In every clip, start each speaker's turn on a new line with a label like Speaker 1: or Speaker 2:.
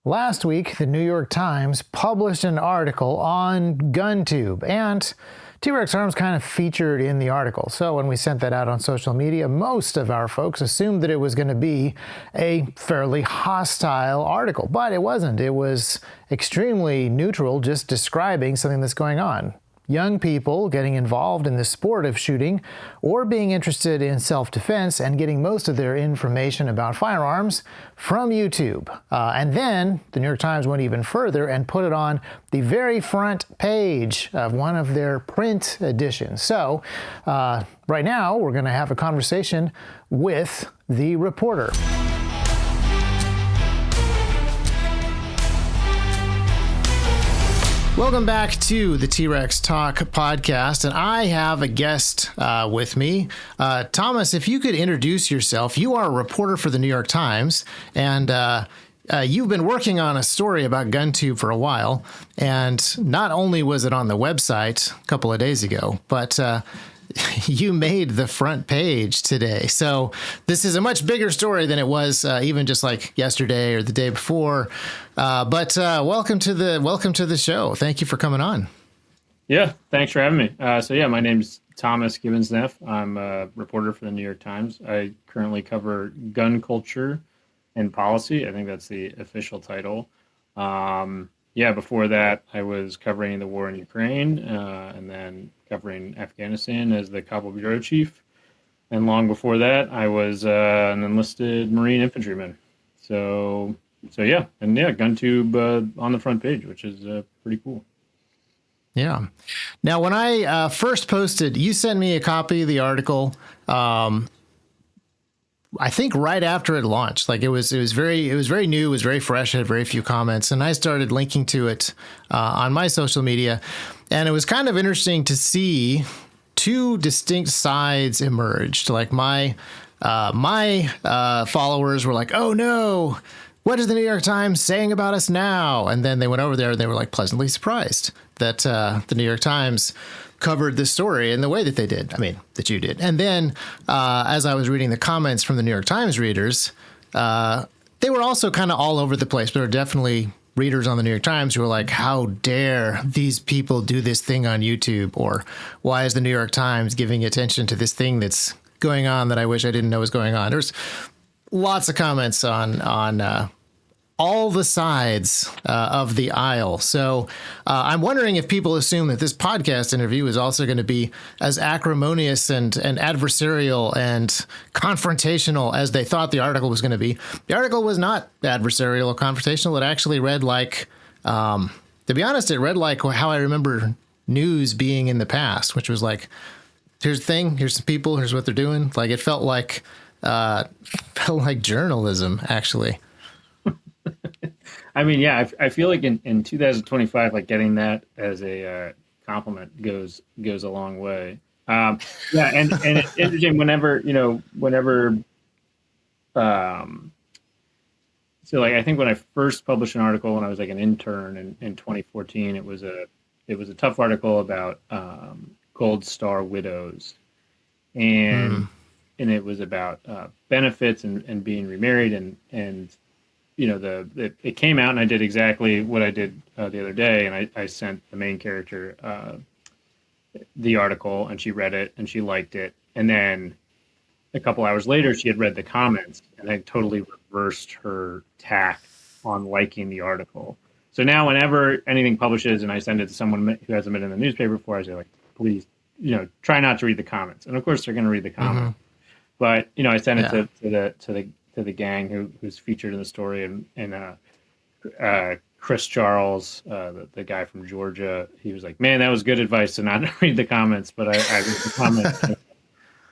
Speaker 1: Last week, the New York Times published an article on GunTube, and T-Rex Arms kind of featured in the article. So when we sent that out on social media, most of our folks assumed that it was going to be a fairly hostile article, but it wasn't. It was extremely neutral, just describing something that's going on. Young people getting involved in the sport of shooting or being interested in self-defense and getting most of their information about firearms from YouTube. And then the New York Times went even further and put it on the very front page of one of their print editions. So right now we're going to have a conversation with the reporter. Welcome back to the T-Rex Talk podcast, and I have a guest with me. Thomas, if you could introduce yourself. You are a reporter for the New York Times, and you've been working on a story about GunTube for a while, and not only was it on the website a couple of days ago, but you made the front page today. So this is a much bigger story than it was even just like yesterday or the day before. But welcome to the show. Thank you for coming on.
Speaker 2: Yeah, thanks for having me. My name's Thomas Gibbons-Neff. I'm a reporter for the New York Times. I currently cover gun culture and policy. I think that's the official title. Before that, I was covering the war in Ukraine and then covering Afghanistan as the Kabul bureau chief. And long before that, I was an enlisted Marine infantryman. So GunTube on the front page, which is pretty cool.
Speaker 1: Yeah. Now, when I first posted, you sent me a copy of the article. I think right after it launched, like it was very new, it was very fresh, it had very few comments, and I started linking to it on my social media, and it was kind of interesting to see two distinct sides emerged. Like my followers were like, "Oh no, what is the New York Times saying about us now?" And then they went over there and they were like pleasantly surprised that the New York Times covered this story in the way that they did. I mean, that you did. And then as I was reading the comments from the New York Times readers, they were also kind of all over the place. There were definitely readers on the New York Times who were like, how dare these people do this thing on YouTube? Or why is the New York Times giving attention to this thing that's going on that I wish I didn't know was going on? There's lots of comments on all the sides of the aisle. So I'm wondering if people assume that this podcast interview is also going to be as acrimonious and adversarial and confrontational as they thought the article was going to be. The article was not adversarial or confrontational. It actually read like, to be honest, it read like how I remember news being in the past, which was like, here's the thing, here's some people, here's what they're doing. Like it felt like journalism, actually.
Speaker 2: I mean, yeah, I feel like in 2025, like getting that as a compliment goes a long way. And it's interesting whenever. So like I think when I first published an article when I was like an intern in 2014, it was a tough article about Gold Star widows, and it was about benefits and being remarried and. It came out and I did exactly what I did the other day. And I sent the main character the article and she read it and she liked it. And then a couple hours later, she had read the comments and had totally reversed her tack on liking the article. So now whenever anything publishes and I send it to someone who hasn't been in the newspaper before, I say like, please, try not to read the comments. And of course they're going to read the comments, but I sent it to the gang who's featured in the story, and Chris Charles, the guy from Georgia, he was like, "Man, that was good advice to not read the comments." But I read the comments,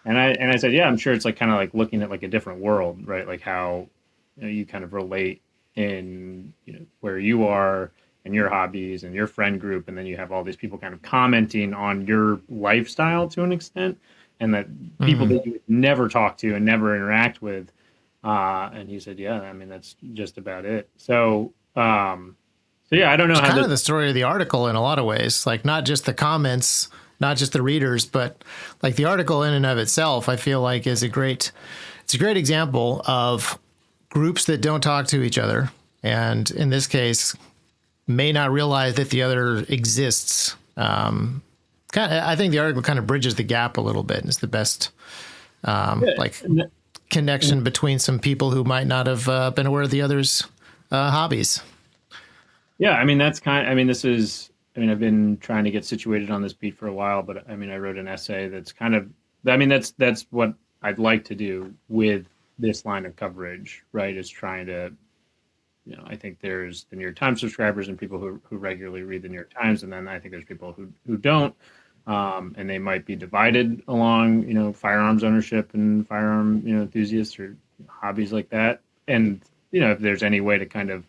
Speaker 2: and I said, "Yeah, I'm sure it's like kind of like looking at like a different world, right? Like how you kind of relate in where you are and your hobbies and your friend group, and then you have all these people kind of commenting on your lifestyle to an extent, and that people that you would never talk to and never interact with." And he said, "Yeah, I mean, that's just about it." So I don't know. It's
Speaker 1: kind of the story of the article in a lot of ways, like not just the comments, not just the readers, but like the article in and of itself, I feel like is it's a great example of groups that don't talk to each other and in this case, may not realize that the other exists. I think the article kind of bridges the gap a little bit. And it's the best connection between some people who might not have been aware of the other's hobbies.
Speaker 2: Yeah, I mean, I've been trying to get situated on this beat for a while, but I mean, I wrote an essay that's that's what I'd like to do with this line of coverage, right? Is trying to, I think there's the New York Times subscribers and people who regularly read the New York Times, and then I think there's people who don't, and they might be divided along, firearms ownership and firearm, enthusiasts or hobbies like that. And, if there's any way to kind of,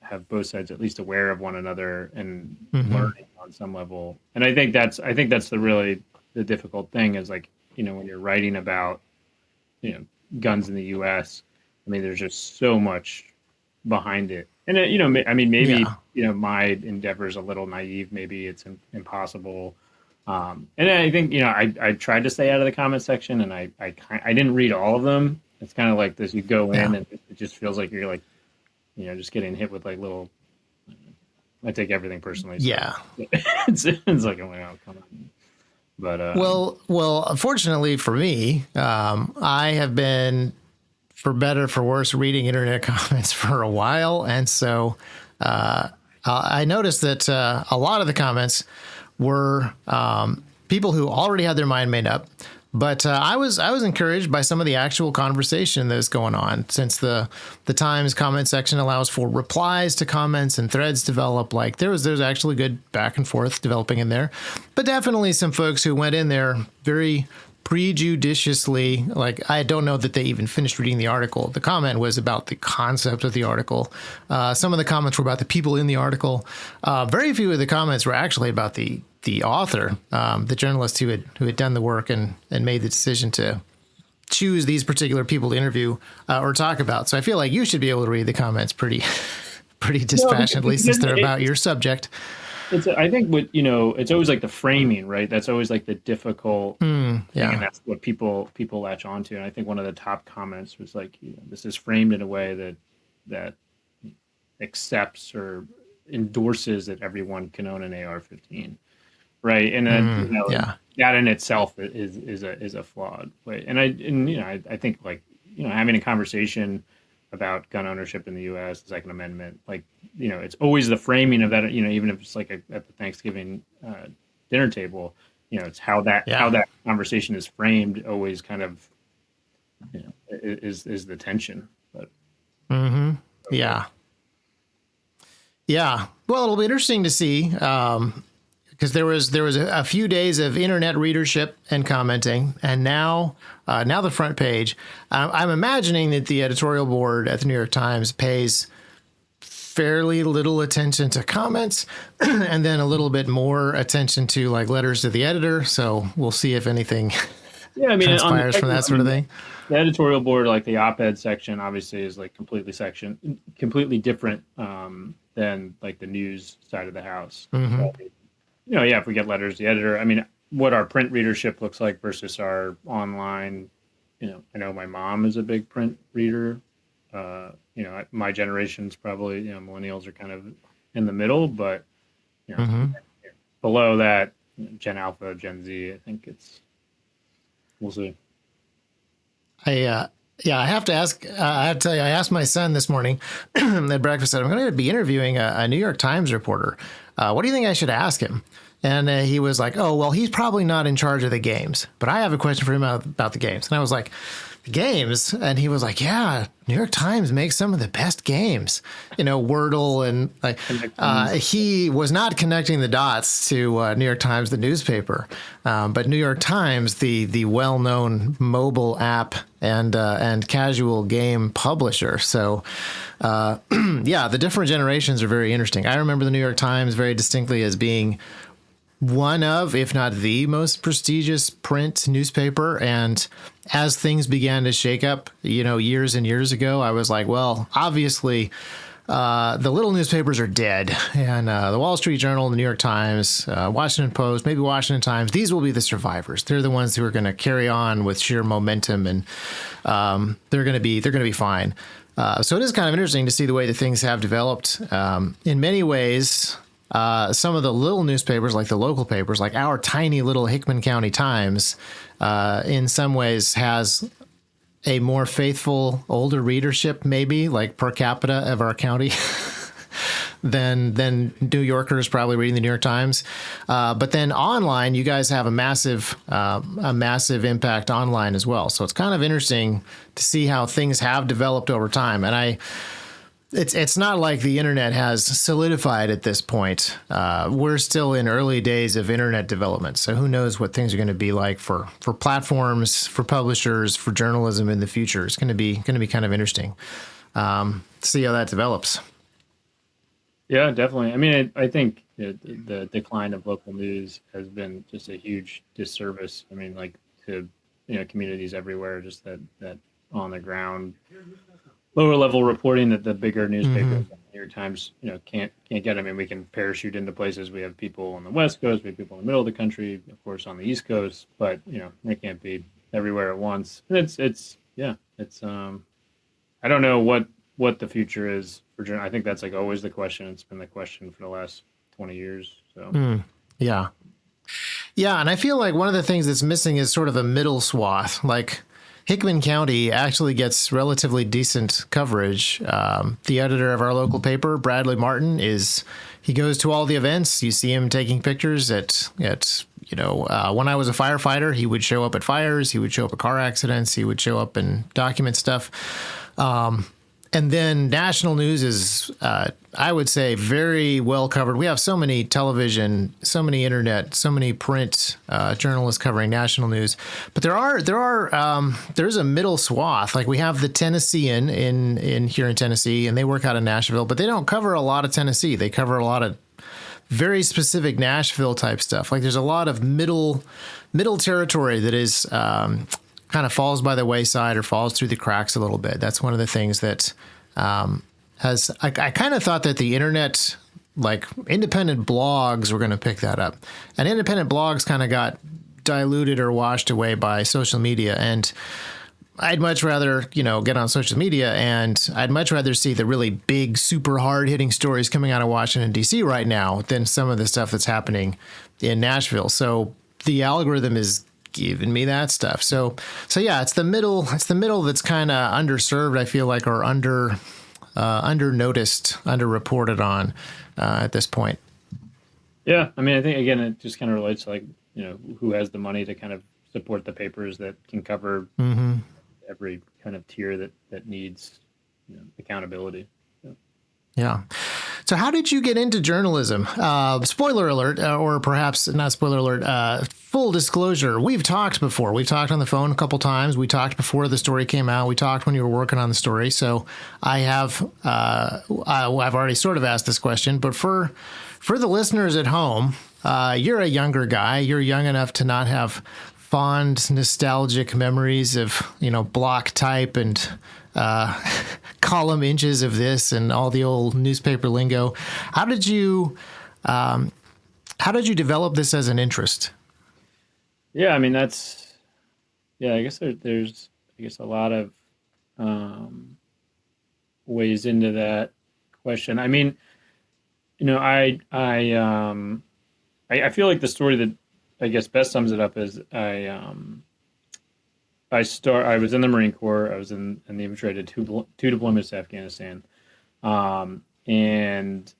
Speaker 2: have both sides at least aware of one another and learning on some level. And I think that's the difficult thing is like, when you're writing about, guns in the US, I mean, there's just so much behind it. And, maybe, my endeavor is a little naive. Maybe it's impossible. And I think, I tried to stay out of the comment section, and I didn't read all of them. It's kind of like this, you go in and it just feels like you're like, just getting hit with like little, I take everything personally. So
Speaker 1: yeah.
Speaker 2: It's like, oh, come on. But,
Speaker 1: well, unfortunately for me, I have been, for better, for worse, reading internet comments for a while. And so I noticed that a lot of the comments were people who already had their mind made up. But I was encouraged by some of the actual conversation that's going on, since the Times comment section allows for replies to comments and threads develop. Like there's actually good back and forth developing in there, but definitely some folks who went in there very prejudiciously. Like, I don't know that they even finished reading the article. The comment was about the concept of the article. Some of the comments were about the people in the article. Very few of the comments were actually about the author, the journalist who had done the work and made the decision to choose these particular people to interview or talk about. So I feel like you should be able to read the comments pretty dispassionately, since they're about your subject.
Speaker 2: I think it's always like the framing, right? That's always like the difficult thing, and that's what people latch onto. And I think one of the top comments was like, this is framed in a way that accepts or endorses that everyone can own an AR-15, right? And then that in itself is a flawed way. And I think like having a conversation about gun ownership in the U.S., the Second Amendment, like, it's always the framing of that, even if it's like at the Thanksgiving dinner table, it's how that conversation is framed always kind of, is the tension. But
Speaker 1: yeah. Well, it'll be interesting to see, because there was a few days of internet readership and commenting, and now the front page. I'm imagining that the editorial board at the New York Times pays fairly little attention to comments, and then a little bit more attention to like letters to the editor. So we'll see if anything transpires from that sort of thing.
Speaker 2: The editorial board, like the op-ed section, obviously is like completely different than like the news side of the house. So, if we get letters to the editor, I mean, what our print readership looks like versus our online, I know my mom is a big print reader. My generation's probably, millennials are kind of in the middle, but, below that, Gen Alpha, Gen Z, I think we'll see.
Speaker 1: I have to ask, I have to tell you, I asked my son this morning at breakfast, I'm going to be interviewing a New York Times reporter. What do you think I should ask him? And he was like, oh, well, he's probably not in charge of the games, but I have a question for him about the games. And I was like, the games? And he was like, yeah, New York Times makes some of the best games, Wordle. And like, he was not connecting the dots to New York Times, the newspaper. But New York Times, the well-known mobile app and casual game publisher. So, the different generations are very interesting. I remember the New York Times very distinctly as being one of, if not the most prestigious print newspaper. And as things began to shake up, years and years ago, I was like, well, obviously, the little newspapers are dead. And the Wall Street Journal, the New York Times, Washington Post, maybe Washington Times, these will be the survivors. They're the ones who are going to carry on with sheer momentum, and they're going to be fine. So it is kind of interesting to see the way that things have developed. In many ways, some of the little newspapers, like the local papers, like our tiny little Hickman County Times, in some ways has a more faithful older readership, maybe like per capita of our county. than New Yorkers probably reading the New York Times. But then online, you guys have a massive impact online as well. So it's kind of interesting to see how things have developed over time. And it's not like the internet has solidified at this point. We're still in early days of internet development. So who knows what things are going to be like for platforms, for publishers, for journalism in the future. It's going to be kind of interesting to see how that develops.
Speaker 2: Yeah, definitely. I mean, I think the decline of local news has been just a huge disservice. I mean, like to communities everywhere, just that on the ground, lower level reporting that the bigger newspapers, the New York Times, can't get. I mean, we can parachute into places. We have people on the West Coast, we have people in the middle of the country, of course, on the East Coast, but they can't be everywhere at once. And it's I don't know what the future is for journalism. I think that's like always the question. It's been the question for the last 20 years. So
Speaker 1: yeah, and I feel like one of the things that's missing is sort of a middle swath. Like Hickman County actually gets relatively decent coverage. The editor of our local paper, Bradley Martin, he goes to all the events. You see him taking pictures at when I was a firefighter, he would show up at fires, he would show up at car accidents, he would show up and document stuff. And then national news is, I would say, very well covered. We have so many television, so many internet, so many print journalists covering national news. But there's a middle swath. Like we have the Tennessean in here in Tennessee, and they work out of Nashville, but they don't cover a lot of Tennessee. They cover a lot of very specific Nashville type stuff. Like there's a lot of middle territory that is kind of falls by the wayside or falls through the cracks a little bit. That's one of the things that I kind of thought that the internet, like independent blogs, were going to pick that up. And independent blogs kind of got diluted or washed away by social media. And I'd much rather, get on social media, and I'd much rather see the really big, super hard-hitting stories coming out of Washington, D.C. right now than some of the stuff that's happening in Nashville. So the algorithm is giving me that stuff. So yeah, it's the middle that's kind of underserved, I feel like, or under noticed, underreported on at this point.
Speaker 2: Yeah, I mean, I think again it just kind of relates to like who has the money to kind of support the papers that can cover every kind of tier that needs accountability.
Speaker 1: Yeah. So how did you get into journalism? Spoiler alert, or perhaps not spoiler alert, full disclosure. We've talked before. We've talked on the phone a couple times. We talked before the story came out. We talked when you were working on the story. So I've already sort of asked this question, but for the listeners at home, you're a younger guy. You're young enough to not have fond, nostalgic memories of, block type and column inches of this and all the old newspaper lingo. How did you develop this as an interest?
Speaker 2: Yeah, I mean I guess there's a lot of ways into that question. I mean, I feel like the story that I guess best sums it up is I was in the Marine Corps. I was in the infantry. I did two deployments to Afghanistan, and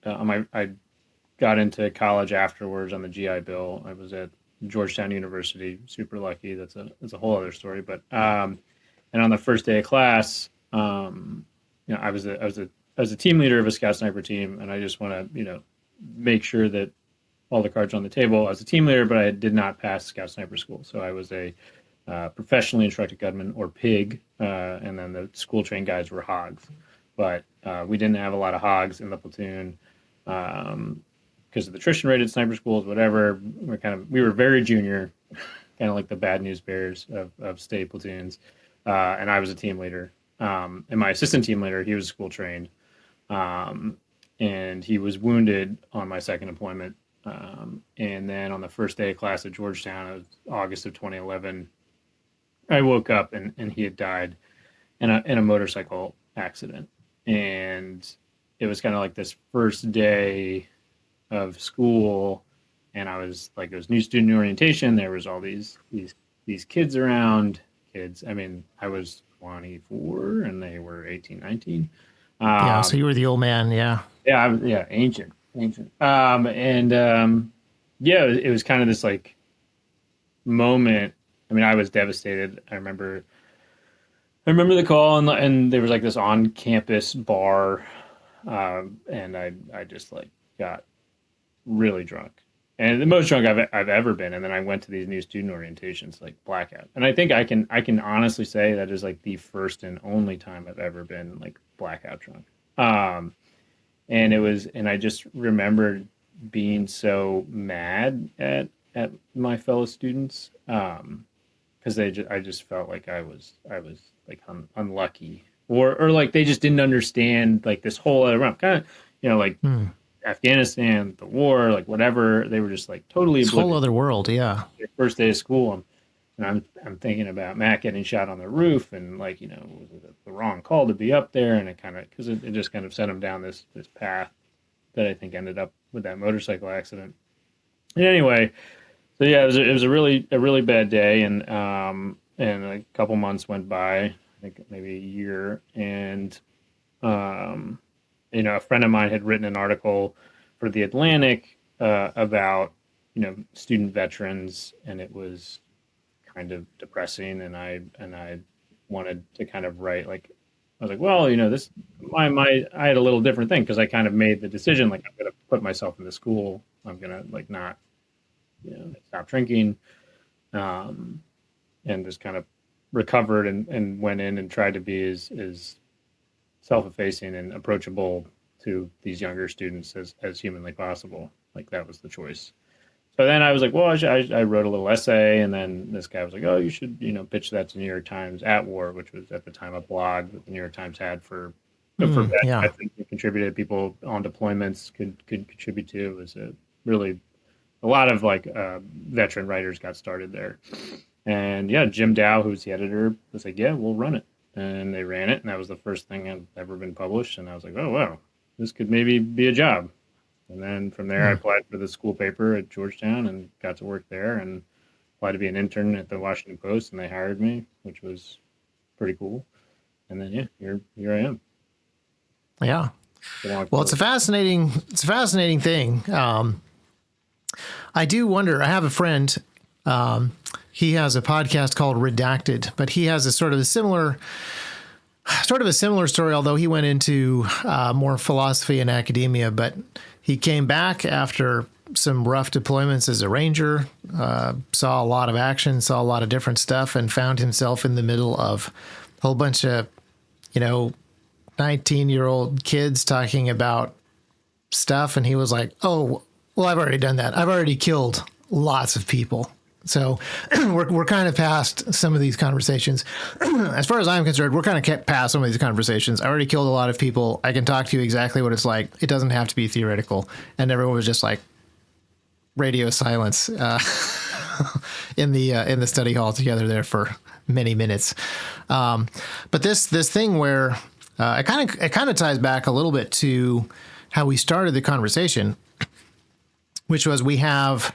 Speaker 2: I got into college afterwards on the GI Bill. I was at Georgetown University. Super lucky. That's a whole other story. But and on the first day of class, I was a team leader of a Scout Sniper team, and I just want to make sure that all the cards on the table. I was a team leader, but I did not pass Scout Sniper school, so I was a professionally instructed gunman, or PIG, and then the school trained guys were hogs. But we didn't have a lot of hogs in the platoon because of the attrition rate at sniper schools, whatever. We were very junior, kind of like the bad news bears of state platoons. And I was a team leader. And my assistant team leader, he was school trained. And he was wounded on my second deployment. And then on the first day of class at Georgetown, it was August of 2011, I woke up and he had died in a motorcycle accident. And it was kind of like this first day of school, and I was like, it was new student orientation. There was all these kids around. Kids, I mean, I was 24 and they were 18, 19.
Speaker 1: Yeah, so you were the old man, yeah.
Speaker 2: Yeah, ancient. Yeah, it was kind of this like moment. I mean, I was devastated. I remember the call, and there was like this on-campus bar, and I just like got really drunk, and the most drunk I've ever been. And then I went to these new student orientations, like blackout. And I think I can honestly say that is like the first and only time I've ever been like blackout drunk. And I just remembered being so mad at my fellow students, because I just felt like I was like unlucky, or like they just didn't understand like this whole other realm, kind of, like Afghanistan, the war, like whatever. They were just like totally
Speaker 1: this whole other world. Yeah.
Speaker 2: Their first day of school, and I'm thinking about Matt getting shot on the roof, and like, was it the wrong call to be up there? And it kind of, because it just kind of set him down this path that I think ended up with that motorcycle accident. And anyway, so yeah, it was a really bad day, and a couple months went by, I think maybe a year, and a friend of mine had written an article for The Atlantic about student veterans, and it was kind of depressing, and I wanted to kind of write, like, I was like, well, this I had a little different thing, because I kind of made the decision, like, I'm going to put myself into school, I'm going to like not stop drinking, and just kind of recovered and went in and tried to be as self-effacing and approachable to these younger students as humanly possible. Like, that was the choice. So then I was like, well, I wrote a little essay, and then this guy was like, oh, you should, pitch that to New York Times at War, which was at the time a blog that the New York Times had for
Speaker 1: yeah.
Speaker 2: I think it contributed, people on deployments could contribute to. It was a lot of like veteran writers got started there. And yeah, Jim Dow, who's the editor, was like, yeah, we'll run it. And they ran it, and that was the first thing that ever been published. And I was like, oh, wow, this could maybe be a job. And then from there, I applied for the school paper at Georgetown and got to work there, and applied to be an intern at the Washington Post, and they hired me, which was pretty cool. And then, yeah, here I am.
Speaker 1: Yeah. Well, it's a fascinating thing. I do wonder, I have a friend, he has a podcast called Redacted, but he has a sort of a similar story, although he went into more philosophy and academia, but he came back after some rough deployments as a ranger, saw a lot of action, saw a lot of different stuff, and found himself in the middle of a whole bunch of, 19-year-old kids talking about stuff. And he was like, oh, well, I've already done that. I've already killed lots of people. So we're kind of past some of these conversations. As far as I'm concerned, we're kind of past some of these conversations. I already killed a lot of people. I can talk to you exactly what it's like. It doesn't have to be theoretical. And everyone was just like radio silence in the study hall together there for many minutes. But this thing where it kind of ties back a little bit to how we started the conversation, which was we have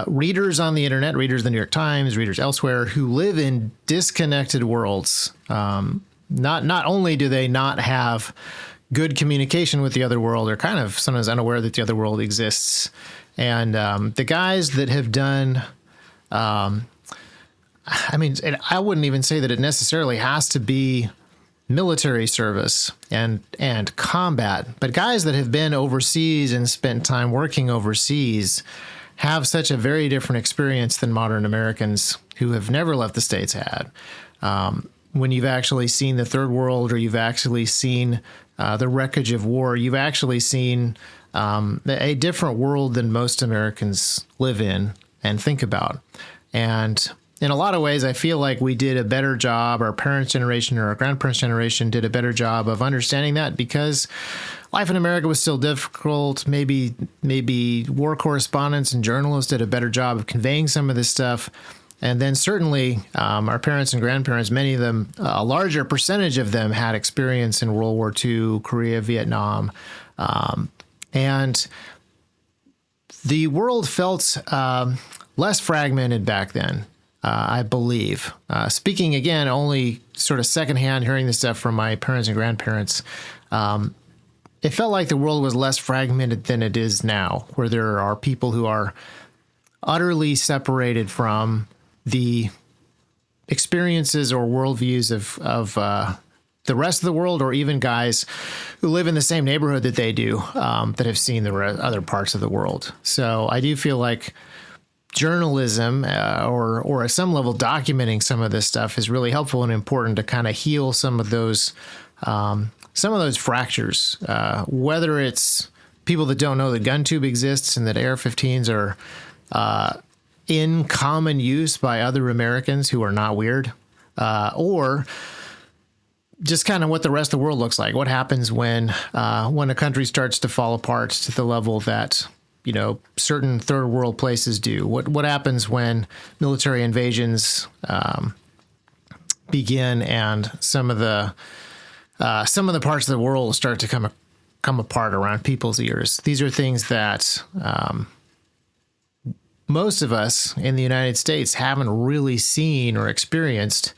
Speaker 1: readers on the internet, readers of the New York Times, readers elsewhere, who live in disconnected worlds. Not only do they not have good communication with the other world, they're kind of sometimes unaware that the other world exists. And the guys that have done, I wouldn't even say that it necessarily has to be military service and combat, but guys that have been overseas and spent time working overseas have such a very different experience than modern Americans who have never left the States had. When you've actually seen the third world, or you've actually seen the wreckage of war, you've actually seen a different world than most Americans live in and think about. And in a lot of ways, I feel like we did a better job, our parents' generation or our grandparents' generation did a better job of understanding that, because life in America was still difficult. Maybe war correspondents and journalists did a better job of conveying some of this stuff. And then certainly our parents and grandparents, many of them, a larger percentage of them had experience in World War II, Korea, Vietnam. And the world felt less fragmented back then, I believe. Speaking again, only sort of secondhand hearing this stuff from my parents and grandparents, it felt like the world was less fragmented than it is now, where there are people who are utterly separated from the experiences or worldviews of the rest of the world, or even guys who live in the same neighborhood that they do, that have seen the other parts of the world. So I do feel like journalism, or at some level documenting some of this stuff, is really helpful and important to kind of heal some of those fractures. Whether it's people that don't know that GunTube exists and that AR-15s are in common use by other Americans who are not weird, or just kind of what the rest of the world looks like. What happens when a country starts to fall apart to the level that, you know, certain third world places do? What happens when military invasions begin and some of the parts of the world start to come apart around people's ears? These are things that most of us in the United States haven't really seen or experienced.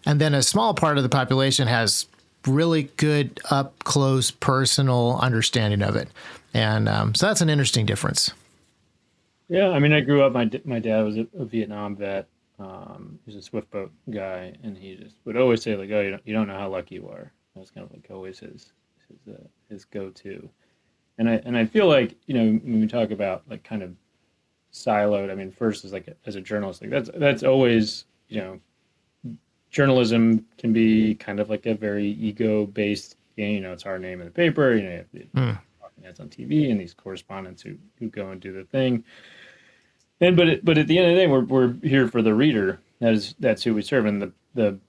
Speaker 1: And then a small part of the population has really good up close personal understanding of it. And so that's an interesting difference.
Speaker 2: Yeah, I mean, I grew up, my dad was a Vietnam vet. He's a swift boat guy, and he just would always say, like, oh, you don't know how lucky you are. That was kind of like always his go-to. And I feel like, you know, when we talk about like kind of siloed, I mean, first is like as a journalist, like that's always, you know, journalism can be kind of like a very ego-based game. You know, it's our name in the paper. You know, you have the ads on TV and these correspondents who go and do the thing. And but at the end of the day, we're here for the reader. That's who we serve. And the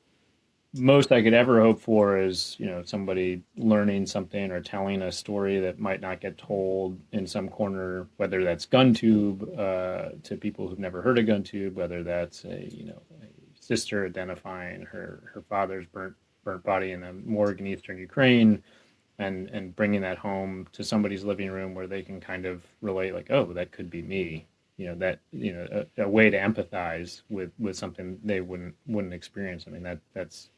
Speaker 2: most I could ever hope for is, you know, somebody learning something or telling a story that might not get told in some corner, whether that's GunTube to people who've never heard of GunTube, whether that's a sister identifying her father's burnt body in a morgue in eastern Ukraine, and bringing that home to somebody's living room where they can kind of relate, like, oh, that could be me. You know, that, you know, a way to empathize with something they wouldn't experience. I mean, that's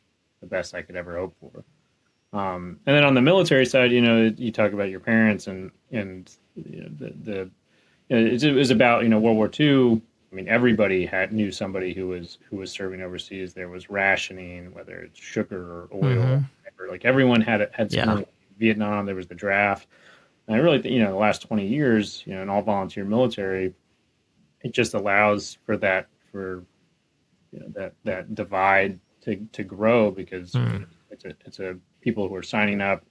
Speaker 2: the best I could ever hope for. And then on the military side, you know, you talk about your parents and you know, it was about, you know, World War II. I mean, everybody knew somebody who was serving overseas. There was rationing, whether it's sugar or oil, or like everyone had some. Vietnam, there was the draft. And I really think, you know, the last 20 years, you know, in all volunteer military, it just allows for that, you know, that divide to grow, because it's a people who are signing up.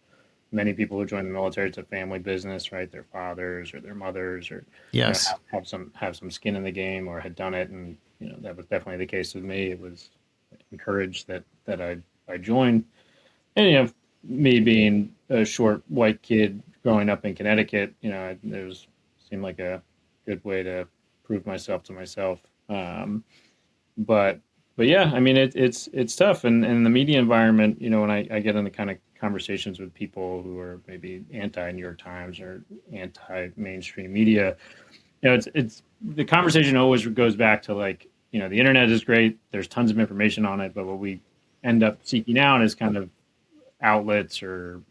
Speaker 2: Many people who join the military, it's a family business, right? Their fathers or their mothers, or
Speaker 1: yes,
Speaker 2: you know, have some skin in the game, or had done it, and you know, that was definitely the case with me. It was encouraged that I joined, and you know, me being a short white kid growing up in Connecticut, you know, it seemed like a good way to prove myself to myself. But yeah, I mean, it's tough, and in the media environment, you know, when I get into kind of conversations with people who are maybe anti-New York Times or anti-mainstream media, you know, it's the conversation always goes back to, like, you know, the internet is great. There's tons of information on it, but what we end up seeking out is kind of outlets or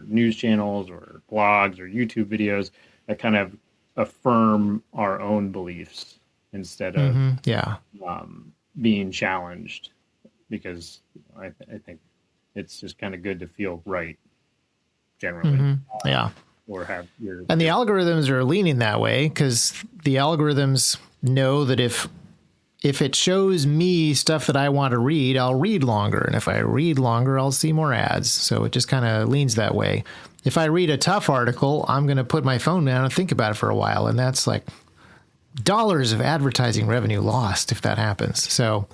Speaker 2: news channels or blogs or YouTube videos that kind of affirm our own beliefs instead of being challenged, because I think it's just kind of good to feel right generally. Or have
Speaker 1: and the algorithms are leaning that way, because the algorithms know that if it shows me stuff that I want to read, I'll read longer. And if I read longer, I'll see more ads. So it just kind of leans that way. If I read a tough article, I'm going to put my phone down and think about it for a while. And that's like dollars of advertising revenue lost if that happens. So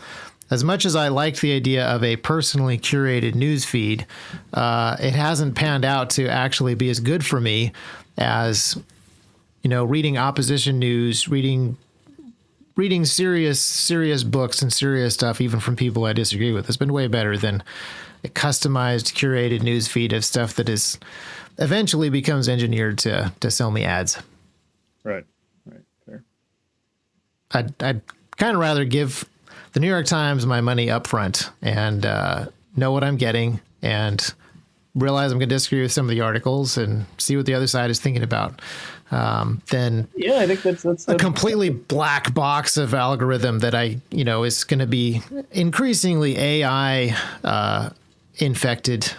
Speaker 1: as much as I liked the idea of a personally curated news feed, it hasn't panned out to actually be as good for me as, you know, reading opposition news, reading reading serious books and serious stuff, even from people I disagree with, has been way better than a customized, curated news feed of stuff that is eventually becomes engineered to sell me ads.
Speaker 2: Right. Fair.
Speaker 1: I'd kind of rather give the New York Times my money up front and know what I'm getting and realize I'm going to disagree with some of the articles and see what the other side is thinking about. Then
Speaker 2: I think that's
Speaker 1: a completely black box of algorithm that is going to be increasingly AI infected.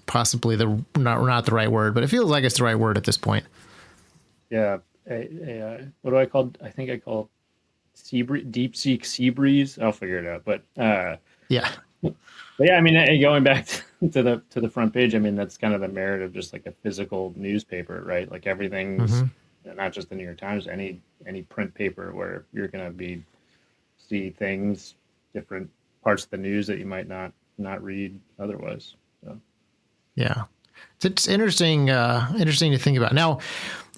Speaker 1: Possibly not the right word, but it feels like it's the right word at this point.
Speaker 2: Yeah. What do I call? I think I call deep seek sea breeze. I'll figure it out. But
Speaker 1: yeah.
Speaker 2: But yeah, I mean, going back to the front page, I mean, that's kind of the merit of just like a physical newspaper, right? Like everything's not just the New York Times, any print paper where you're going to see things, different parts of the news that you might not read otherwise. So.
Speaker 1: Yeah, it's interesting to think about. Now,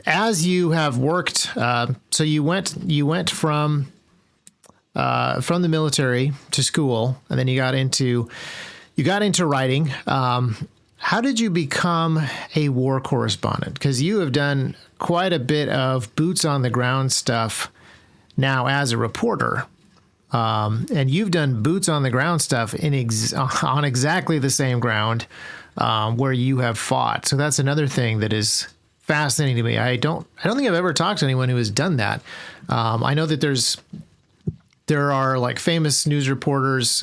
Speaker 1: as you have worked, so you went from the military to school, and then you got into writing. How did you become a war correspondent? Because you have done quite a bit of boots on the ground stuff now as a reporter, and you've done boots on the ground stuff on exactly the same ground where you have fought. So that's another thing that is fascinating to me. I don't think I've ever talked to anyone who has done that. I know that there are like famous news reporters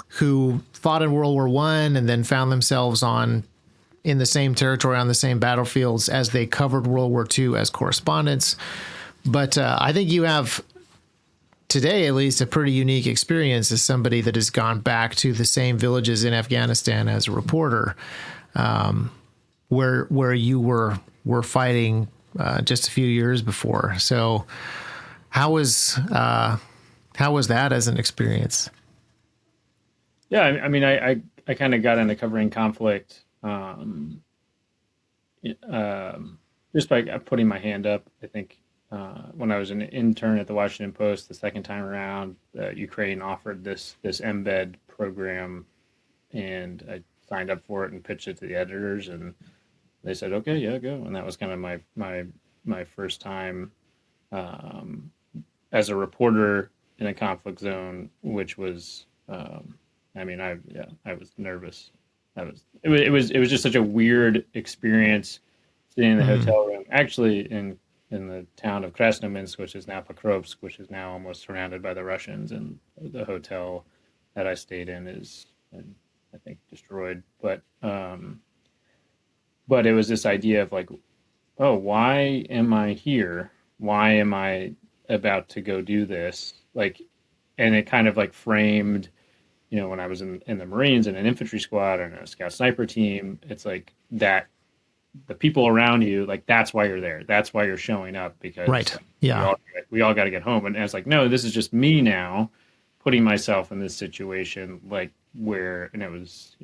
Speaker 1: who fought in World War I and then found themselves in the same territory on the same battlefields as they covered World War II as correspondents. But I think you have today, at least, a pretty unique experience as somebody that has gone back to the same villages in Afghanistan as a reporter, where you were fighting just a few years before. So how was that as an experience?
Speaker 2: Yeah, I mean, I kind of got into covering conflict just by putting my hand up. I think when I was an intern at the Washington Post the second time around, Ukraine offered this embed program, and I signed up for it and pitched it to the editors, and they said, "Okay, yeah, go." And that was kind of my first time as a reporter in a conflict zone, which was. I mean, I was nervous. It was just such a weird experience sitting in the hotel room. Actually, in the town of Krasnominsk, which is now Pokrovsk, which is now almost surrounded by the Russians, and the hotel that I stayed in is, I think, destroyed. But it was this idea of like, oh, why am I here? Why am I about to go do this? Like, and it kind of like framed. When I was in the Marines and an infantry squad and a scout sniper team, it's like that the people around you, like that's why you're there. That's why you're showing up, because
Speaker 1: right. Yeah.
Speaker 2: we all got to get home. And it's like, no, this is just me now putting myself in this situation, like where, and it was,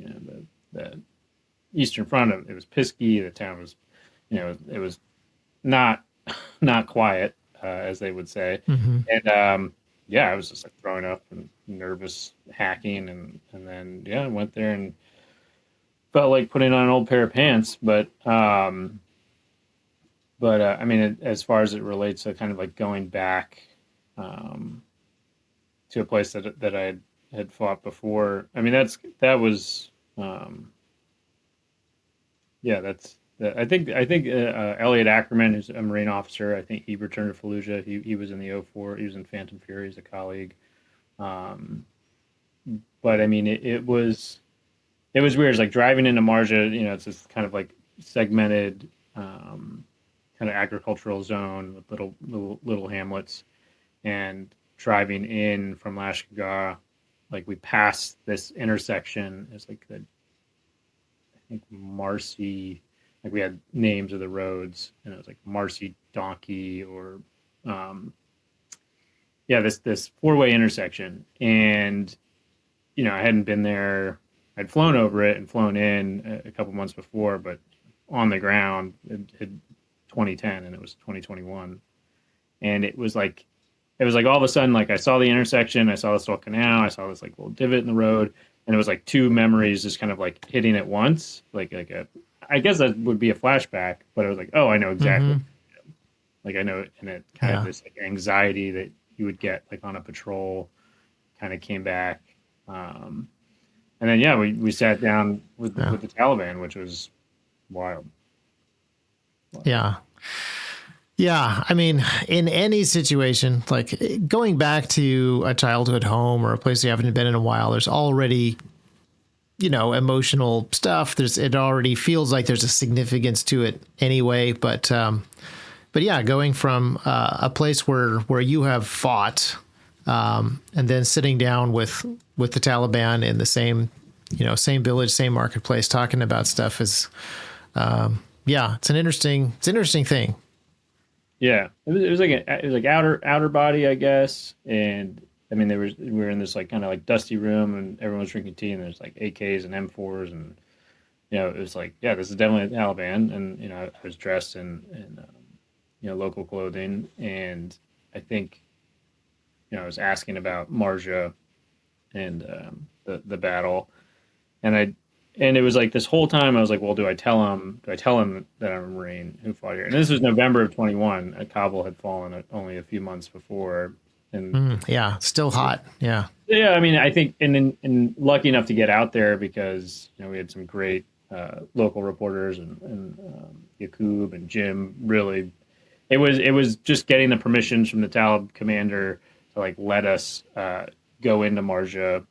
Speaker 2: the Eastern Front, it was Pisky. The town was, it was not quiet, as they would say. And, yeah, I was just like throwing up and nervous, hacking, and then I went there and felt like putting on an old pair of pants. But I mean, as far as it relates to kind of like going back to a place that I had fought before, I mean, that was I think Elliot Ackerman, who's a Marine officer, I think he returned to Fallujah. He was in the 04. He was in Phantom Fury as a colleague. But I mean, it was weird. It's like driving into Marja. It's this kind of like segmented kind of agricultural zone with little hamlets, and driving in from Lashkar, like we passed this intersection. It's like I think Marcy. Like we had names of the roads, and it was like Marcy Donkey or, this 4-way intersection. And, I hadn't been there. I'd flown over it and flown in a couple months before, but on the ground, it had 2010 and it was 2021. And it was like it was like all of a sudden, like I saw the intersection, I saw this little canal, I saw this like little divot in the road, and it was like two memories just kind of like hitting at once, like a, I guess that would be a flashback, but I was like, oh, I know exactly.
Speaker 1: Mm-hmm.
Speaker 2: Like I know, and it kind of
Speaker 1: Yeah.
Speaker 2: this like anxiety that you would get like on a patrol kind of came back. Um, and then yeah, we sat down
Speaker 1: Yeah.
Speaker 2: with the Taliban, which was wild.
Speaker 1: Yeah. Yeah, I mean, in any situation, like going back to a childhood home or a place you haven't been in a while, there's already, emotional stuff. It already feels like there's a significance to it anyway. But yeah, going from a place where you have fought, and then sitting down with the Taliban in the same, same village, same marketplace, talking about stuff is, yeah, it's an interesting thing.
Speaker 2: Yeah, it was like outer body, I guess. And I mean, we were in this like kind of like dusty room, and everyone was drinking tea, and there's like AKs and M4s, and it was like, yeah, this is definitely the Taliban. And I was dressed in local clothing, and I think I was asking about Marja and the battle, and it was like this whole time I was like, well, do I tell him? Do I tell him that I'm a Marine who fought here? And this was November of 21. Kabul had fallen only a few months before, and
Speaker 1: Yeah, still hot. Yeah.
Speaker 2: yeah, I mean, I think, and lucky enough to get out there because we had some great local reporters and Yakub and Jim. Really, it was just getting the permissions from the Talib commander to like let us go into Marja.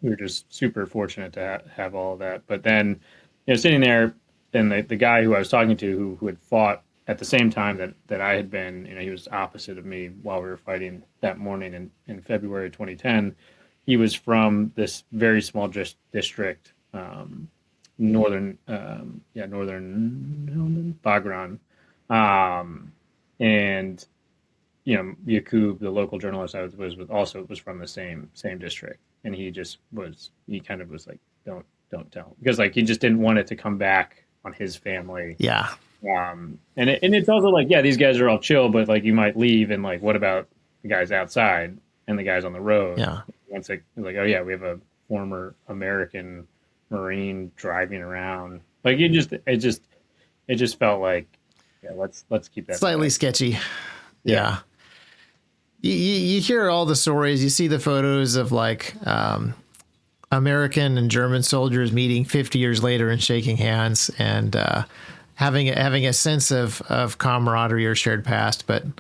Speaker 2: We were just super fortunate to have all of that. But then, sitting there, and the guy who I was talking to, who had fought at the same time that I had been, he was opposite of me while we were fighting that morning in February of 2010. He was from this very small district, northern Bagran, and Yakub, the local journalist I was with, also was from the same district, and he kind of was like, don't tell him, because like he just didn't want it to come back on his family.
Speaker 1: Yeah.
Speaker 2: And it's also like, yeah, these guys are all chill, but like you might leave, and like what about the guys outside and the guys on the road?
Speaker 1: Yeah.
Speaker 2: Once like, oh yeah, we have a former American Marine driving around. Like it just felt like, yeah, let's keep that
Speaker 1: Slightly
Speaker 2: going.
Speaker 1: sketchy. Yeah. You hear all the stories, you see the photos of like American and German soldiers meeting 50 years later and shaking hands and having a sense of camaraderie or shared past. But a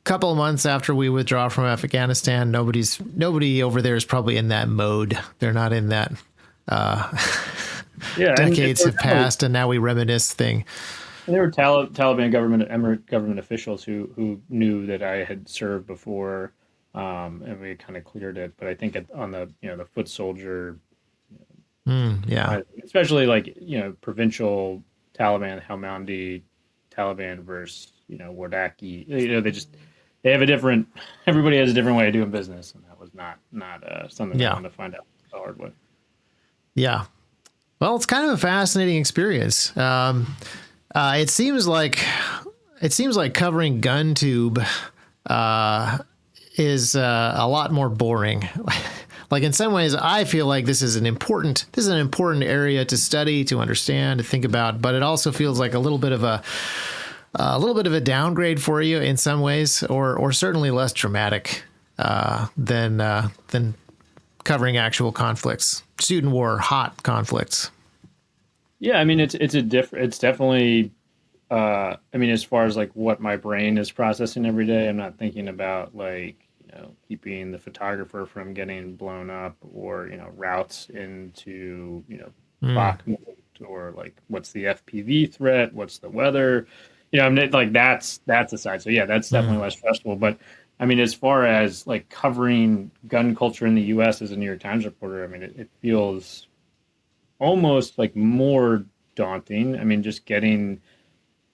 Speaker 1: couple of months after we withdraw from Afghanistan, nobody over there is probably in that mode. They're not in that decades have passed and now we reminisce thing.
Speaker 2: And there were Taliban government officials who knew that I had served before, and we kind of cleared it. But I think on the foot soldier, especially like provincial Taliban, Helmandi Taliban versus Wardaki, they have a different. Everybody has a different way of doing business, and that was not something I wanted to find out the hard way.
Speaker 1: Yeah, well, it's kind of a fascinating experience. It seems like covering GunTube is a lot more boring. Like in some ways, I feel like this is an important area to study, to understand, to think about. But it also feels like a little bit of a downgrade for you in some ways, or certainly less dramatic than covering actual conflicts, student war, hot conflicts.
Speaker 2: Yeah, I mean it's definitely I mean, as far as like what my brain is processing every day, I'm not thinking about like keeping the photographer from getting blown up, or routes into Bakhmut, or like what's the FPV threat, what's the weather, I'm like that's aside. So yeah, that's definitely less stressful. But I mean, as far as like covering gun culture in the U.S. as a New York Times reporter, I mean, it feels almost like more daunting. I mean, just trying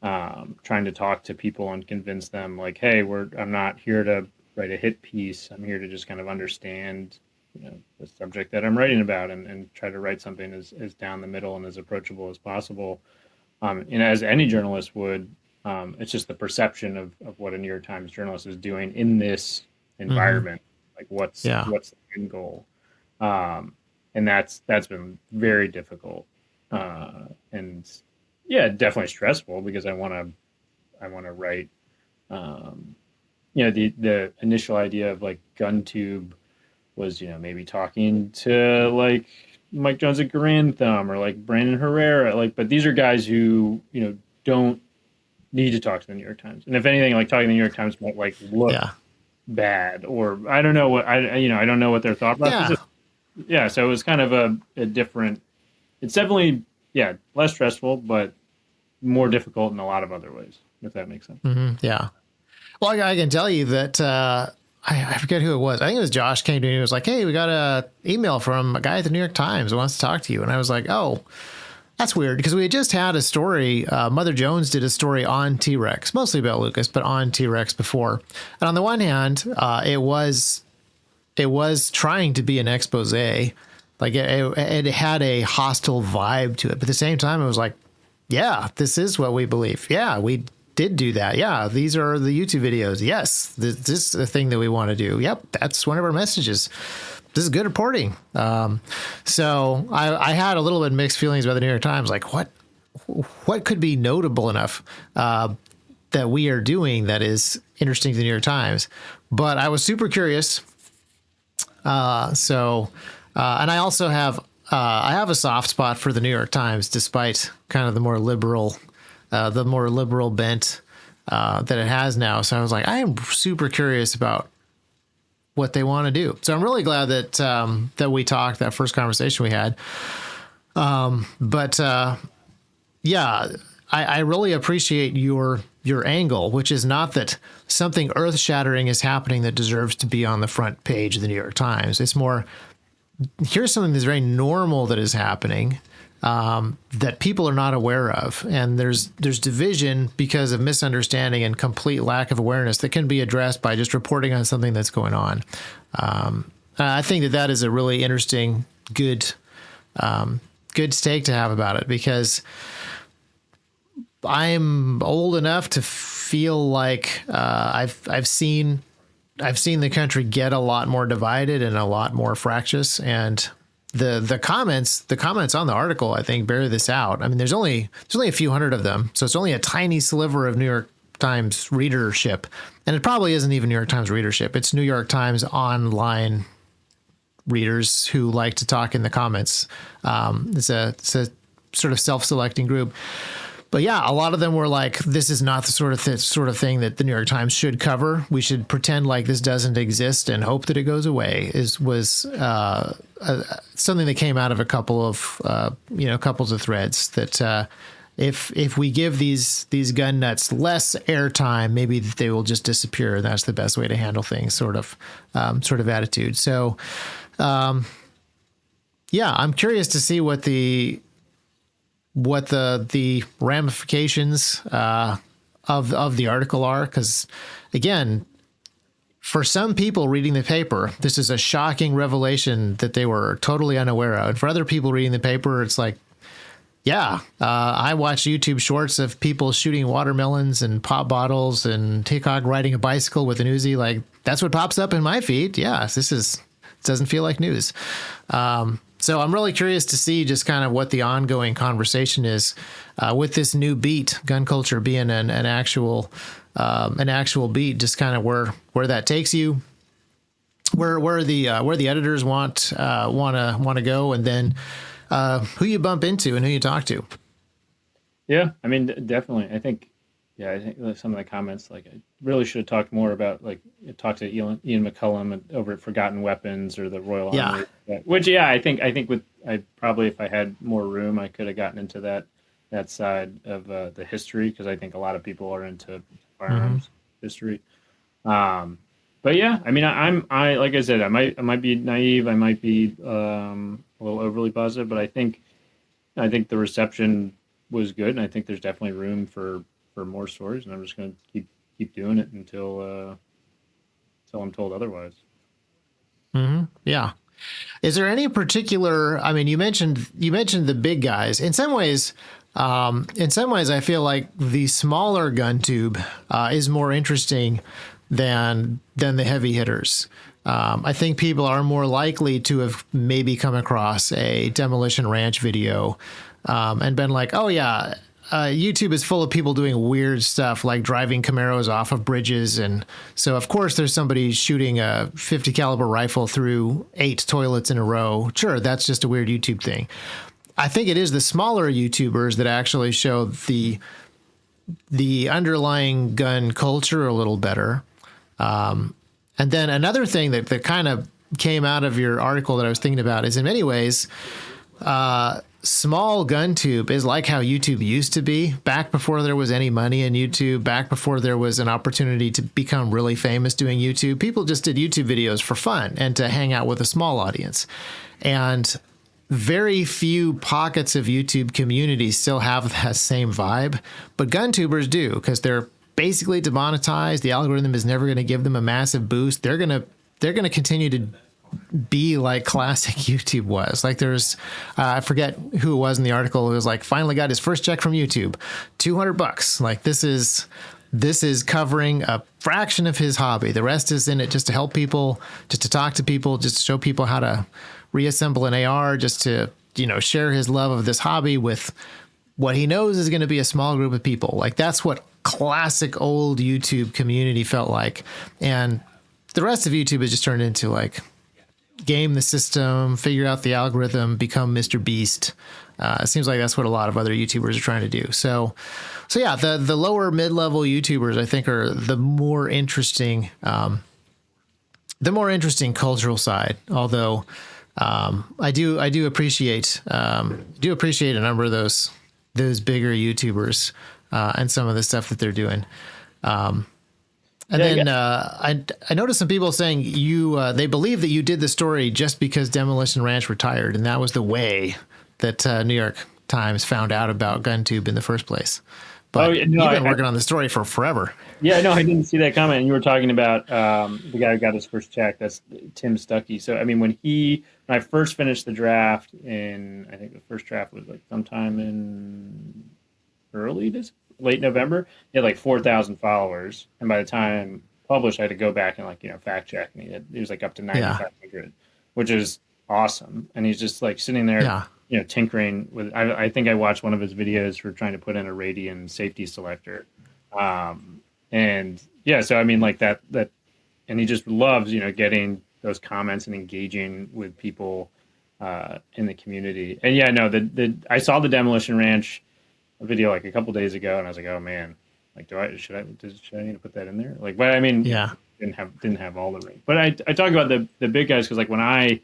Speaker 2: to talk to people and convince them like, hey, I'm not here to write a hit piece. I'm here to just kind of understand, the subject that I'm writing about, and try to write something as down the middle and as approachable as possible. And as any journalist would, It's just the perception of what a New York Times journalist is doing in this environment. Like what's the end goal? And that's been very difficult. And yeah, definitely stressful because I want to write. The initial idea of like GunTube was, maybe talking to like Mike Jones at Grand Thumb or like Brandon Herrera, like, but these are guys who, don't need to talk to the New York Times. And if anything, like talking to the New York Times might like look bad, or I don't know what I don't know what their thought process is. Yeah. So it was kind of a different, it's definitely, less stressful, but more difficult in a lot of other ways, if that makes sense.
Speaker 1: Yeah. Well, I can tell you that, I forget who it was. I think it was Josh came to me and was like, hey, we got a email from a guy at the New York Times who wants to talk to you. And I was like, oh, that's weird, because we had just had a story. Mother Jones did a story on T-Rex, mostly about Lucas, but on T-Rex before. And on the one hand, it was trying to be an expose. Like it had a hostile vibe to it. But at the same time, it was like, yeah, this is what we believe. Yeah, we did do that. Yeah, these are the YouTube videos. Yes, this is the thing that we want to do. Yep, that's one of our messages. This is good reporting. So I had a little bit mixed feelings about the New York Times. Like, what could be notable enough that we are doing that is interesting to the New York Times? But I was super curious. And I also have a soft spot for the New York Times, despite kind of the more liberal bent that it has now. So I was like, I am super curious about what they want to do. So I'm really glad that we talked, that first conversation we had. I really appreciate your angle, which is not that something earth-shattering is happening that deserves to be on the front page of the New York Times. It's more, here's something that's very normal that is happening, that people are not aware of. And there's division because of misunderstanding and complete lack of awareness that can be addressed by just reporting on something that's going on. I think that is a really interesting, good stake to have about it, because I'm old enough to feel like I've seen the country get a lot more divided and a lot more fractious, and the comments on the article, I think, bear this out. I mean, there's only a few hundred of them, so it's only a tiny sliver of New York Times readership, and it probably isn't even New York Times readership. It's New York Times online readers who like to talk in the comments. It's a sort of self-selecting group. But yeah, a lot of them were like, this is not the sort of thing that the New York Times should cover. We should pretend like this doesn't exist and hope that it goes away. Was something that came out of a couple of couples of threads that if we give these gun nuts less airtime, maybe they will just disappear. And that's the best way to handle things, sort of attitude. So, I'm curious to see what the ramifications of the article are, because again, for some people reading the paper, this is a shocking revelation that they were totally unaware of. And for other people reading the paper, it's like, I watch YouTube shorts of people shooting watermelons and pop bottles and Hickok riding a bicycle with an Uzi. Like, that's what pops up in my feed. Yeah, it doesn't feel like news. So I'm really curious to see just kind of what the ongoing conversation is with this new beat, gun culture being an actual beat, just kind of where that takes you, where the editors want to go, and then who you bump into and who you talk to.
Speaker 2: Yeah, I mean, definitely. I think some of the comments, like, I really should have talked more about, like, talk to Ian McCullum over at Forgotten Weapons or the Royal Army. Which, I think probably, if I had more room, I could have gotten into that side of the history, because I think a lot of people are into firearms history. But yeah, I mean, I like I said, I might be naive, I might be a little overly positive, but I think the reception was good, and I think there's definitely room for more stories, and I'm just going to keep doing it until I'm told otherwise. Yeah.
Speaker 1: Is there any particular? I mean, you mentioned the big guys. In some ways, In some ways, I feel like the smaller GunTube is more interesting than the heavy hitters. I think people are more likely to have maybe come across a Demolition Ranch video and been like, oh yeah, YouTube is full of people doing weird stuff like driving Camaros off of bridges. And so, of course, there's somebody shooting a 50 caliber rifle through 8 toilets in a row. Sure, that's just a weird YouTube thing. I think it is the smaller YouTubers that actually show the underlying gun culture a little better. And then another thing that kind of came out of your article that I was thinking about is in many ways, small GunTube is like how YouTube used to be back before there was any money in YouTube, back before there was an opportunity to become really famous doing YouTube. People just did YouTube videos for fun and to hang out with a small audience. And very few pockets of YouTube community still have that same vibe, but GunTubers do because they're basically demonetized. The algorithm is never going to give them a massive boost. They're going to continue to be like classic YouTube was. Like there's, I forget who it was in the article. It was like finally got his first check from YouTube, $200. Like this is covering a fraction of his hobby. The rest is in it just to help people, just to talk to people, just to show people how to reassemble an AR, just to, share his love of this hobby with what he knows is going to be a small group of people. Like that's what classic old YouTube community felt like. And the rest of YouTube has just turned into like game the system, figure out the algorithm, become Mr. Beast. It seems like that's what a lot of other YouTubers are trying to do. So yeah, the lower mid-level YouTubers I think are the more interesting cultural side. Although I do appreciate a number of those bigger YouTubers and some of the stuff that they're doing. I noticed some people saying they believe that you did the story just because Demolition Ranch retired, and that was the way that New York Times found out about GunTube in the first place. But you've been working on the story for forever.
Speaker 2: Yeah, no, I didn't see that comment. And you were talking about the guy who got his first check. That's Tim Stuckey. So, I mean, when I first finished the draft I think the first draft was like sometime in late November, he had like 4,000 followers. And by the time published, I had to go back and fact check. And he was like up to 9,500, which is awesome. And he's just like sitting there, tinkering with, I think I watched one of his videos for trying to put in a Radian safety selector. And yeah, so I mean like that, and he just loves, getting those comments and engaging with people in the community. And yeah, no, I saw the Demolition Ranch video like a couple days ago, and I was like, oh man, like should I need to put that in there? Like, but I mean, yeah, didn't have all the range. But I talk about the big guys because like when I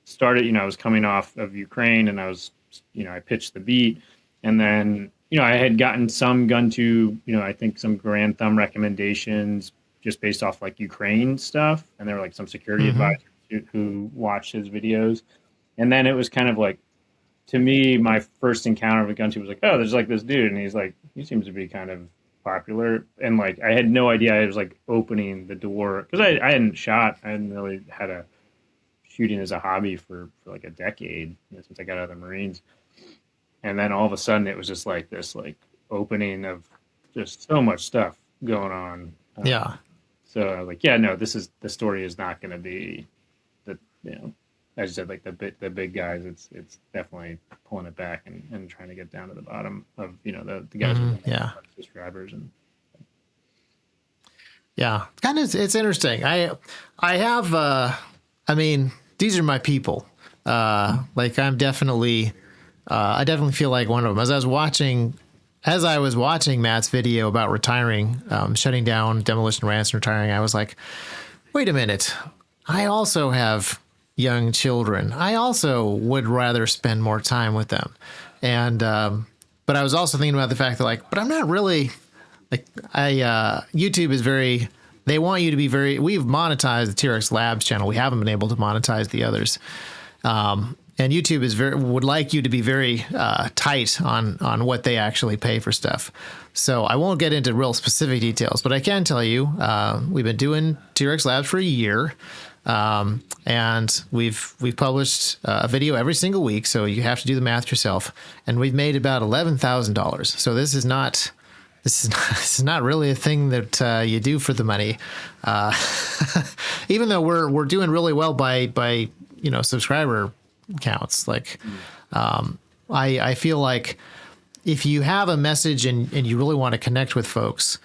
Speaker 2: started, I was coming off of Ukraine, and I was, I pitched the beat, and then I had gotten some GunTube, I think some Grand Thumb recommendations just based off like Ukraine stuff, and there were like some security advisors who watched his videos, and then it was kind of like, to me, my first encounter with GunTube was like, oh, there's like this dude, and he's like, he seems to be kind of popular, and like I had no idea I was like opening the door because I hadn't shot, I hadn't really had a shooting as a hobby for like a decade since I got out of the Marines, and then all of a sudden it was just like this like opening of just so much stuff going on. So I was like, yeah, no, the story is not going to be the as you said, like the big guys. It's definitely pulling it back and trying to get down to the bottom of the guys with subscribers and.
Speaker 1: Yeah, kind of. It's interesting. I have. I mean, these are my people. Like I'm definitely. I definitely feel like one of them. As I was watching Matt's video about retiring, shutting down Demolition Ranch and retiring, I was like, wait a minute. I also have young children. I also would rather spend more time with them. And, but I was also thinking about the fact that but I'm not really YouTube is they want you to be we've monetized the TRX Labs channel. We haven't been able to monetize the others. And YouTube would like you to be very tight on what they actually pay for stuff. So I won't get into real specific details, but I can tell you we've been doing TRX Labs for a year. And we've published a video every single week, so you have to do the math yourself. And we've made about $11,000. So this is not this is not really a thing that you do for the money. Even though we're doing really well by subscriber counts. Like I feel like if you have a message and you really want to connect with folks,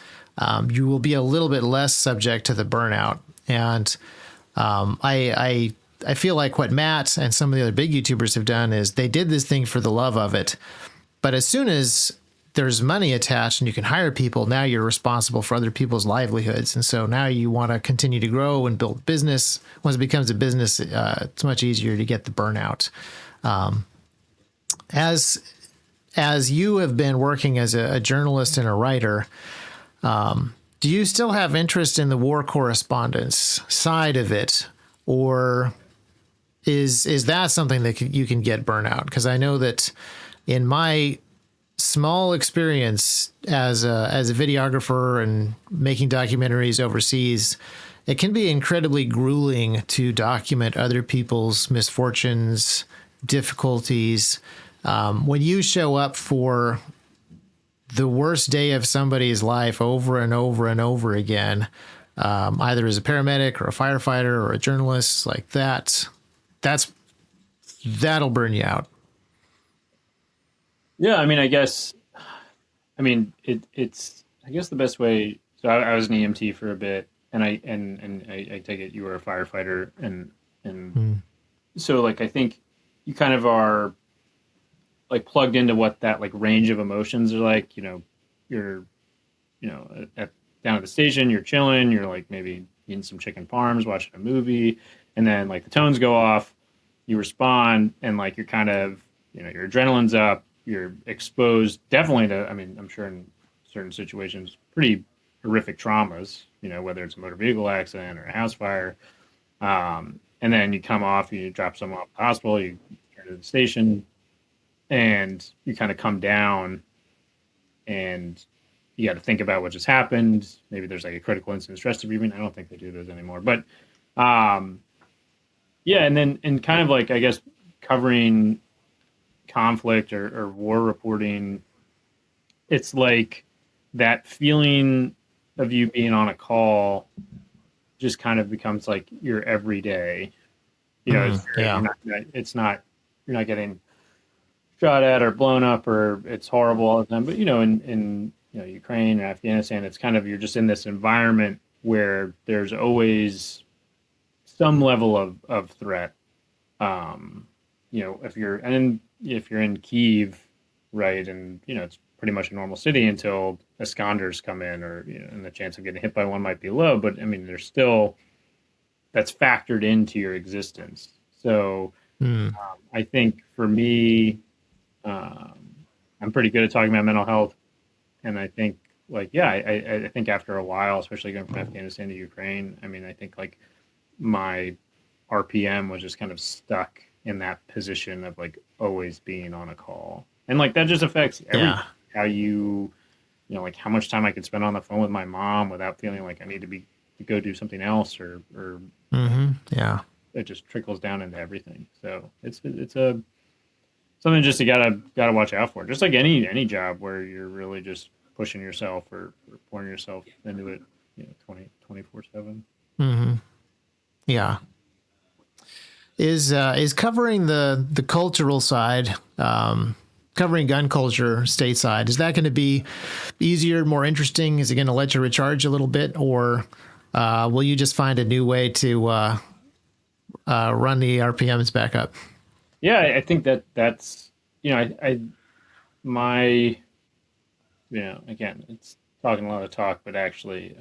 Speaker 1: you will be a little bit less subject to the burnout. And I feel like what Matt and some of the other big YouTubers have done is they did this thing for the love of it. But as soon as there's money attached and you can hire people, now you're responsible for other people's livelihoods. And so now you want to continue to grow and build business. Once it becomes a business, it's much easier to get the burnout. As you have been working as a journalist and a writer, do you still have interest in the war correspondence side of it, or is that something that you can get burnout? Because I know that in my small experience as a videographer and making documentaries overseas, it can be incredibly grueling to document other people's misfortunes, difficulties. When you show up for the worst day of somebody's life over and over and over again, either as a paramedic or a firefighter or a journalist, like that'll burn you out.
Speaker 2: Yeah, I mean, it's I guess the best way. So I was an EMT for a bit, and I take it you were a firefighter, and so like I think you kind of are like plugged into what that like range of emotions are like. You're down at the station, you're chilling, you're like maybe eating some chicken parms, watching a movie, and then like the tones go off, you respond, and like you're kind of your adrenaline's up. You're exposed definitely to, I'm sure in certain situations, pretty horrific traumas, whether it's a motor vehicle accident or a house fire. And then you come off, you drop someone off at the hospital, you turn to the station, and you kind of come down and you got to think about what just happened. Maybe there's like a critical incident stress debriefing. I don't think they do those anymore. But yeah, and kind of like, I guess, covering conflict or war reporting, it's like that feeling of you being on a call just kind of becomes like your everyday. You're not getting shot at or blown up or it's horrible all the time. But in Ukraine and Afghanistan, it's kind of you're just in this environment where there's always some level of threat. If you're in Kyiv, right, and it's pretty much a normal city until Iskanders come in, or and the chance of getting hit by one might be low, but there's still that's factored into your existence. So I think for me, I'm pretty good at talking about mental health, and I think I think after a while, especially going from Afghanistan to Ukraine, I think like my RPM was just kind of stuck in that position of like always being on a call, and like that just affects how you like how much time I could spend on the phone with my mom without feeling like I need to go do something else or it just trickles down into everything. So it's a something just you gotta watch out for, just like any job where you're really just pushing yourself or pouring yourself into it 24/7.
Speaker 1: Yeah. Is covering the cultural side, covering gun culture stateside, is that going to be easier, more interesting? Is it going to let you recharge a little bit, or will you just find a new way to run the RPMs back up?
Speaker 2: Yeah, I think that's again, it's talking a lot of talk, but actually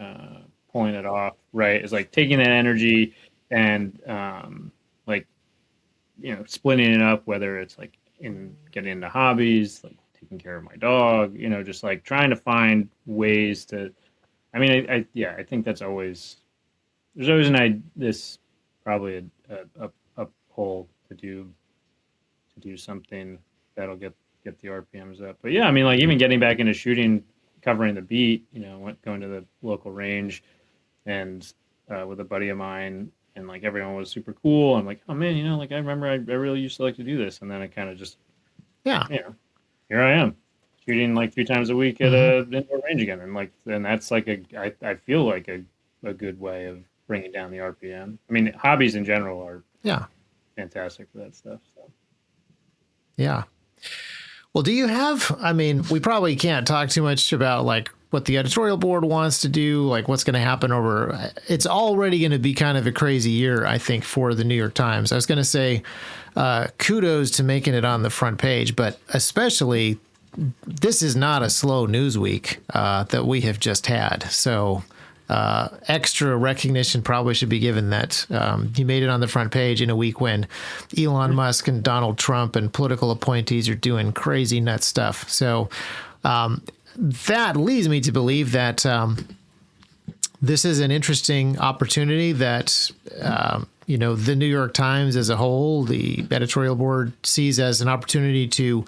Speaker 2: pulling it off right is like taking that energy and splitting it up, whether it's like in getting into hobbies, like taking care of my dog, just like trying to find ways to. I think that's always there's always probably a pull to do something that'll get the RPMs up. But yeah, like even getting back into shooting, covering the beat, going to the local range, and with a buddy of mine, and like everyone was super cool. I'm like, oh man, like I remember I really used to like to do this, and then I kind of just,
Speaker 1: Yeah.
Speaker 2: Here I am shooting like 3 times a week at a indoor range again, and that's like I feel like a good way of bringing down the RPM. I mean, hobbies in general are
Speaker 1: Yeah.
Speaker 2: fantastic for that stuff. So.
Speaker 1: Yeah. Well, do you have, I mean, we probably can't talk too much about like what the editorial board wants to do, like what's going to happen over, it's already going to be kind of a crazy year, I think, for the New York Times. I was going to say kudos to making it on the front page, but especially this is not a slow news week that we have just had. So extra recognition probably should be given that you made it on the front page in a week when Elon Musk and Donald Trump and political appointees are doing crazy nut stuff. So that leads me to believe that this is an interesting opportunity that, the New York Times as a whole, the editorial board sees as an opportunity to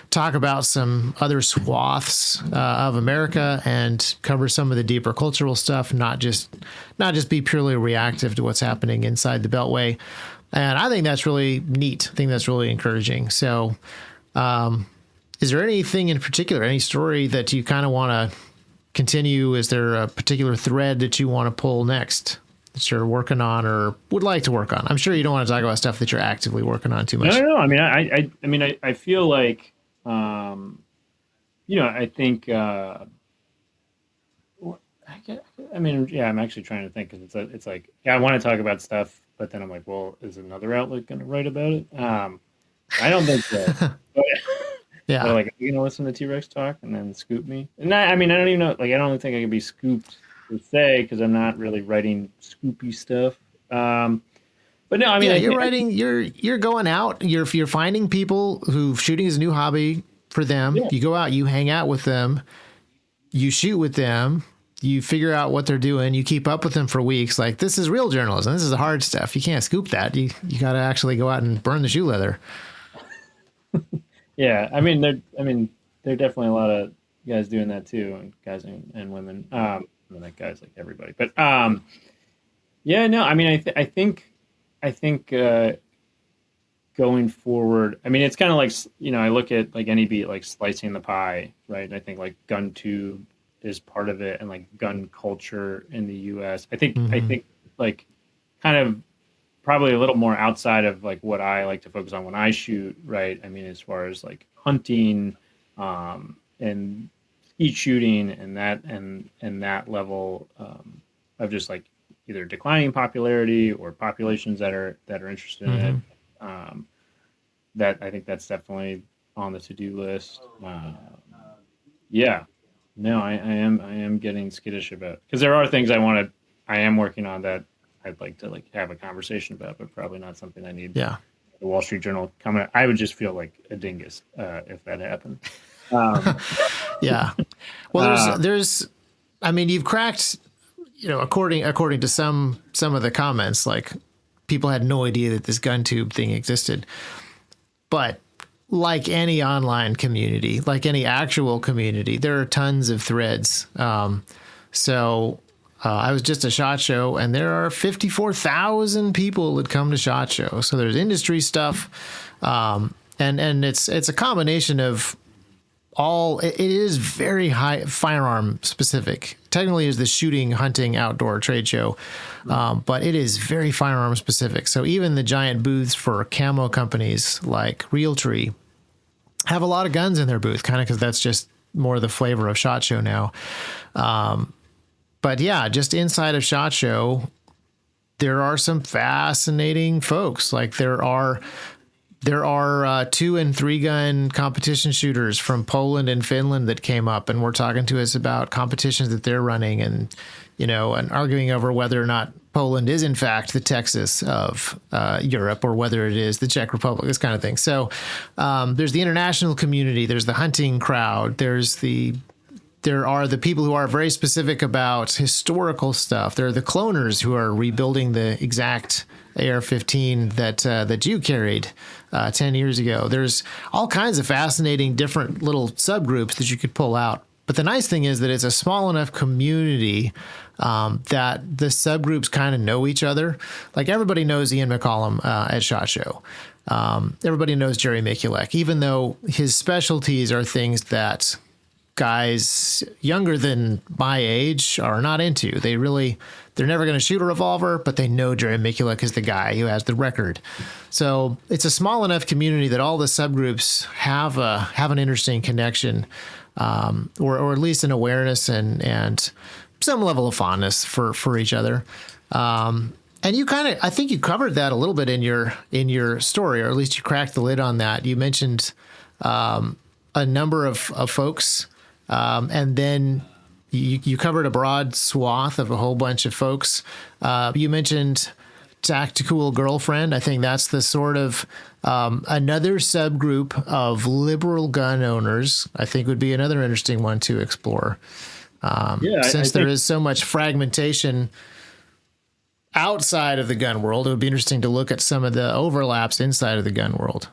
Speaker 1: talk about some other swaths of America and cover some of the deeper cultural stuff, not just be purely reactive to what's happening inside the Beltway. And I think that's really neat. I think that's really encouraging. So, is there anything in particular, any story that you kind of want to continue? Is there a particular thread that you want to pull next that you're working on or would like to work on? I'm sure you don't want to talk about stuff that you're actively working on too much.
Speaker 2: No. I mean, I feel like, I think, I'm actually trying to think because it's like, I want to talk about stuff, but then I'm like, well, is another outlet going to write about it? I don't think so. But,
Speaker 1: yeah.
Speaker 2: But like, are you going to listen to T-Rex talk and then scoop me? And I don't even know, like, I don't think I can be scooped per se because I'm not really writing scoopy stuff. But no, I mean,
Speaker 1: you're going out, you're finding people who shooting is a new hobby for them. Yeah. You go out, you hang out with them, you shoot with them, you figure out what they're doing, you keep up with them for weeks. Like, this is real journalism. This is the hard stuff. You can't scoop that. You got to actually go out and burn the shoe leather.
Speaker 2: Yeah, I mean, there are definitely a lot of guys doing that too, and guys and women. Not guys, like everybody, but yeah, no, I mean, I think going forward, I mean, it's kind of like, I look at like any beat, like slicing the pie, right? And I think like GunTube is part of it, and like gun culture in the U.S. I think like kind of probably a little more outside of like what I like to focus on when I shoot, right? I mean, as far as like hunting and skeet shooting and that level of just like either declining popularity or populations that are interested in it. That I think that's definitely on the to-do list. Yeah, no, I am getting skittish about, because there are things I am working on that I'd like to like have a conversation about, but probably not something I need.
Speaker 1: Yeah.
Speaker 2: The Wall Street Journal comment. I would just feel like a dingus if that happened.
Speaker 1: Yeah. Well, there's, I mean, you've cracked, according to some of the comments, like people had no idea that this GunTube thing existed. But like any online community, like any actual community, there are tons of threads. So I was just at SHOT Show, and there are 54,000 people that come to SHOT Show. So there's industry stuff, and it's a combination of all. It is very high firearm specific. Technically, it's the shooting, hunting, outdoor trade show, but it is very firearm specific. So even the giant booths for camo companies like Realtree have a lot of guns in their booth, kind of because that's just more the flavor of SHOT Show now. But yeah, just inside of SHOT Show, there are some fascinating folks. Like there are 2 and 3 gun competition shooters from Poland and Finland that came up and were talking to us about competitions that they're running, and and arguing over whether or not Poland is in fact the Texas of Europe, or whether it is the Czech Republic, this kind of thing. So there's the international community, there's the hunting crowd, there are the people who are very specific about historical stuff. There are the cloners who are rebuilding the exact AR-15 that you carried 10 years ago. There's all kinds of fascinating different little subgroups that you could pull out But the nice thing is that it's a small enough community that the subgroups kind of know each other. Like everybody knows Ian McCollum at SHOT Show. Everybody knows Jerry Mikulek, even though his specialties are things that guys younger than my age are not into. They're never going to shoot a revolver, but they know Jerry Mikulek is the guy who has the record. So it's a small enough community that all the subgroups have an interesting connection, or at least an awareness and some level of fondness for each other. And you I think you covered that a little bit in your story, or at least you cracked the lid on that. You mentioned a number of folks, and then you covered a broad swath of a whole bunch of folks. You mentioned Tactical Girlfriend. I think that's the sort of another subgroup of liberal gun owners. I think would be another interesting one to explore. Since there is so much fragmentation outside of the gun world, it would be interesting to look at some of the overlaps inside of the gun world.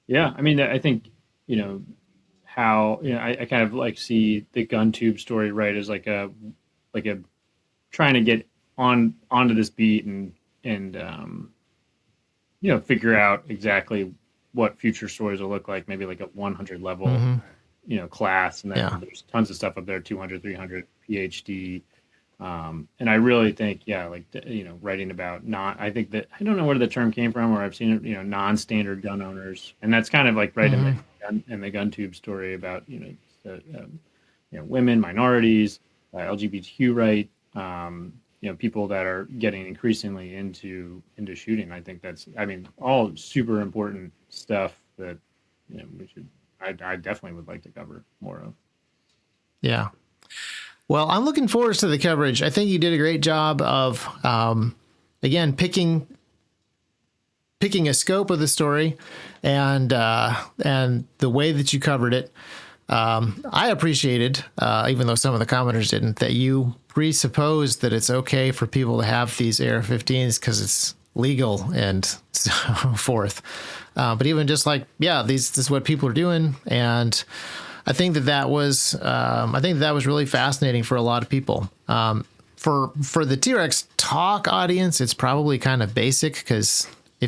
Speaker 2: Yeah, I mean, I think, how, I kind of like see the GunTube story, right, as like a trying to get onto this beat and figure out exactly what future stories will look like, maybe like a 100 level, class. And then there's tons of stuff up there, 200, 300, PhD. And I really think, writing about I don't know where the term came from, or I've seen it, non-standard gun owners. And that's kind of like right in the GunTube story about, women, minorities, LGBTQ right, people that are getting increasingly into shooting. I think that's, all super important stuff that, I definitely would like to cover more of.
Speaker 1: Yeah. Well, I'm looking forward to the coverage. I think you did a great job of, again, picking a scope of the story and the way that you covered it. I appreciated, even though some of the commenters didn't, that you presupposed that it's okay for people to have these AR-15s because it's legal and so forth. But even just like, this is what people are doing, and I think that was really fascinating for a lot of people. For the T-Rex Talk audience, it's probably kind of basic because the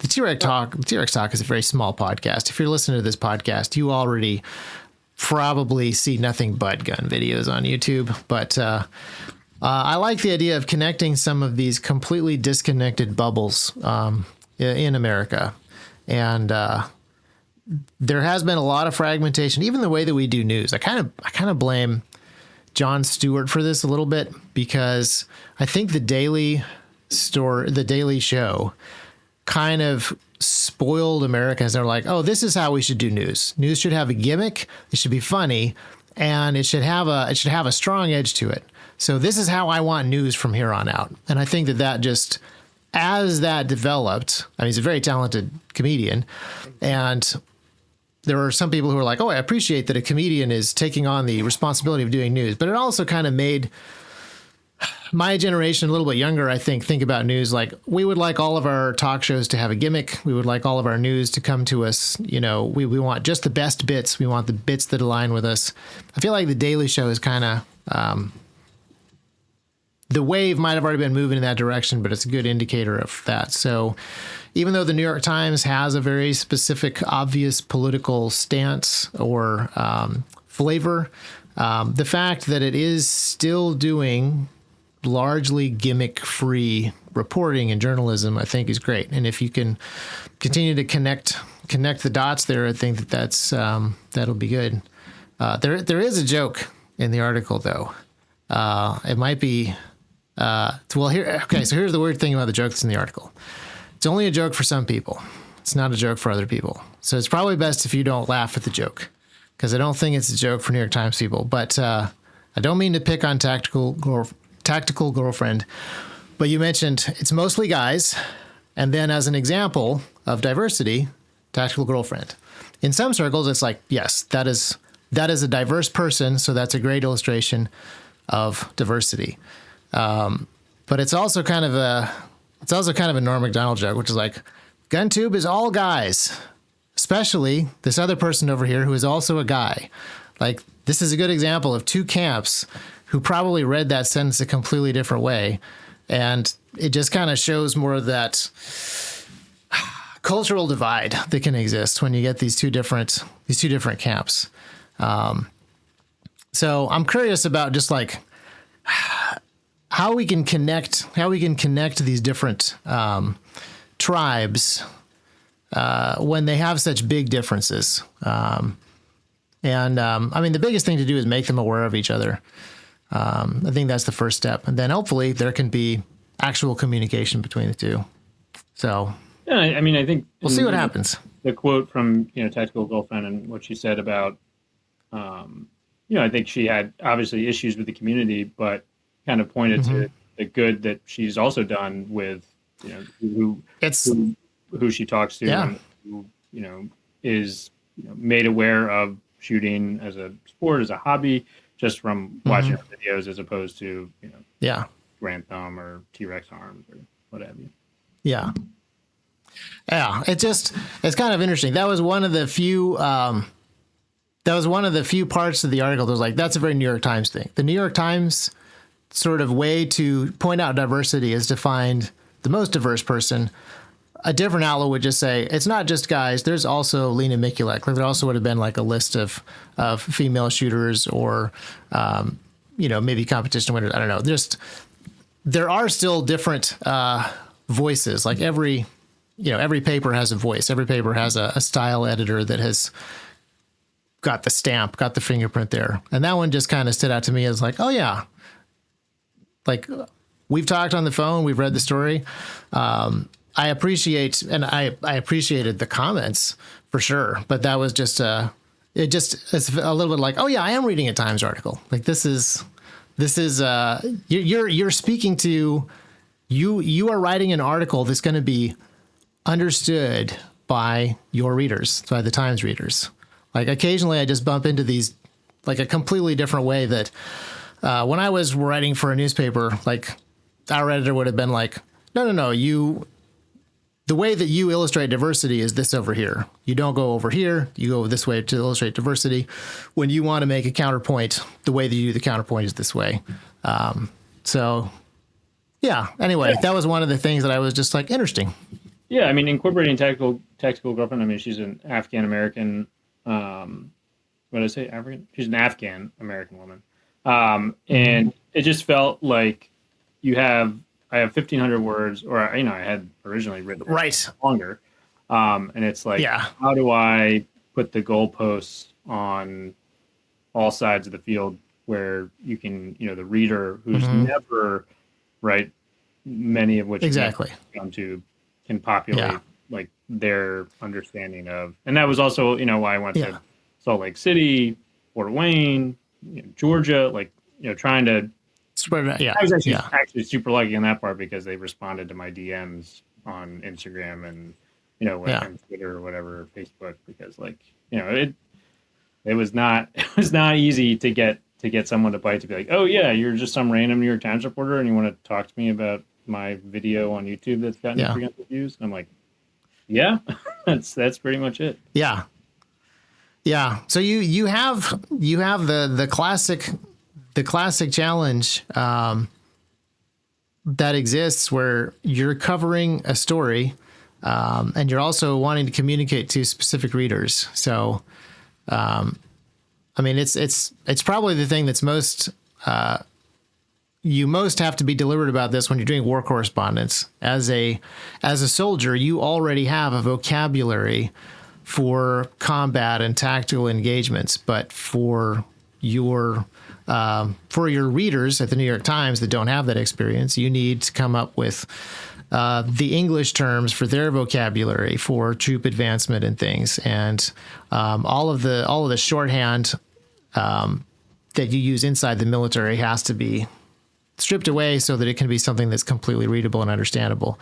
Speaker 1: T-Rex Talk is a very small podcast. If you're listening to this podcast, you already probably see nothing but gun videos on YouTube. But I like the idea of connecting some of these completely disconnected bubbles in America, and there has been a lot of fragmentation, even the way that we do news. I kind of blame Jon Stewart for this a little bit, because I think the Daily Show kind of spoiled Americans. They're like, oh, this is how we should do news. News should have a gimmick. It should be funny, and it should have a strong edge to it. So this is how I want news from here on out. And I think that just, as that developed, he's a very talented comedian, and there are some people who are like, oh, I appreciate that a comedian is taking on the responsibility of doing news. But it also kind of made my generation, a little bit younger, I think about news like, we would like all of our talk shows to have a gimmick. We would like all of our news to come to us. We want just the best bits. We want the bits that align with us. I feel like the Daily Show is kind of, the wave might have already been moving in that direction, but it's a good indicator of that. So even though the New York Times has a very specific, obvious political stance or flavor, the fact that it is still doing largely gimmick-free reporting and journalism, I think is great. And if you can continue to connect the dots there, I think that'll be good. There is a joke in the article, though. It might be... so here's the weird thing about the joke that's in the article. It's only a joke for some people. It's not a joke for other people. So it's probably best if you don't laugh at the joke, because I don't think it's a joke for New York Times people. But I don't mean to pick on Tactical Girlfriend, but you mentioned it's mostly guys, and then as an example of diversity, Tactical Girlfriend. In some circles, it's like, yes, that is a diverse person, so that's a great illustration of diversity. But it's also kind of a Norm Macdonald joke, which is like, GunTube is all guys, especially this other person over here who is also a guy. Like, this is a good example of two camps who probably read that sentence a completely different way. And it just kind of shows more of that cultural divide that can exist when you get these two different camps. So I'm curious about just like how we can connect these different tribes when they have such big differences. I mean, the biggest thing to do is make them aware of each other. I think that's the first step. And then hopefully there can be actual communication between the two. So
Speaker 2: yeah, I mean, I think
Speaker 1: we'll see what happens.
Speaker 2: The quote from, Tactical Girlfriend and what she said about, I think she had obviously issues with the community, but kind of pointed to the good that she's also done with, who she talks to, and who, is made aware of shooting as a sport, as a hobby, just from watching her videos, as opposed to, Grand Thumb or T-Rex Arms or what have you.
Speaker 1: Yeah. Yeah. It's kind of interesting. That was one of the few, parts of the article that was like, that's a very New York Times thing. The New York Times sort of way to point out diversity is to find the most diverse person. A different outlet would just say, it's not just guys, there's also Lena Mikulek. Like there also would have been like a list of female shooters or, maybe competition winners. I don't know. There are still different voices. Like every paper has a voice. Every paper has a style editor that has got the stamp, got the fingerprint there. And that one just kind of stood out to me as like, oh yeah, like we've talked on the phone, we've read the story. I appreciated the comments for sure, but that was just it's a little bit like, oh yeah, I am reading a Times article. Like this is you're speaking to, you are writing an article that's going to be understood by your readers, by the Times readers. Like occasionally I just bump into these, like a completely different way that when I was writing for a newspaper, like our editor would have been like, no, the way that you illustrate diversity is this over here. You don't go over here. You go this way to illustrate diversity. When you want to make a counterpoint, the way that you do the counterpoint is this way. So yeah, anyway, that was one of the things that I was just like, interesting.
Speaker 2: Yeah. I mean, incorporating Tactical Girlfriend. I mean, she's an Afghan-American, what did I say? African? She's an Afghan-American woman. And it just felt like I have 1,500 words, or, I had originally written longer. And it's like, how do I put the goalposts on all sides of the field where you can, the reader who's never, right, many of which GunTube can populate like their understanding of. And that was also, why I went to Salt Lake City, Fort Wayne, Georgia, like, trying to spread it. Yeah. I was actually super lucky in that part because they responded to my DMs on Instagram and, on Twitter or whatever, Facebook, because like, it was not easy to get someone to bite, to be like, oh yeah, you're just some random New York Times reporter and you want to talk to me about my video on YouTube that's gotten 300 views. And I'm like, yeah, that's pretty much it. Yeah.
Speaker 1: Yeah. So you have the classic challenge that exists where you're covering a story and you're also wanting to communicate to specific readers. So, I mean, it's probably the thing that's most, you most have to be deliberate about this when you're doing war correspondence. As a soldier, you already have a vocabulary for combat and tactical engagements, but for your readers at the New York Times that don't have that experience, you need to come up with the English terms for their vocabulary for troop advancement and things, and all of the shorthand that you use inside the military has to be stripped away so that it can be something that's completely readable and understandable.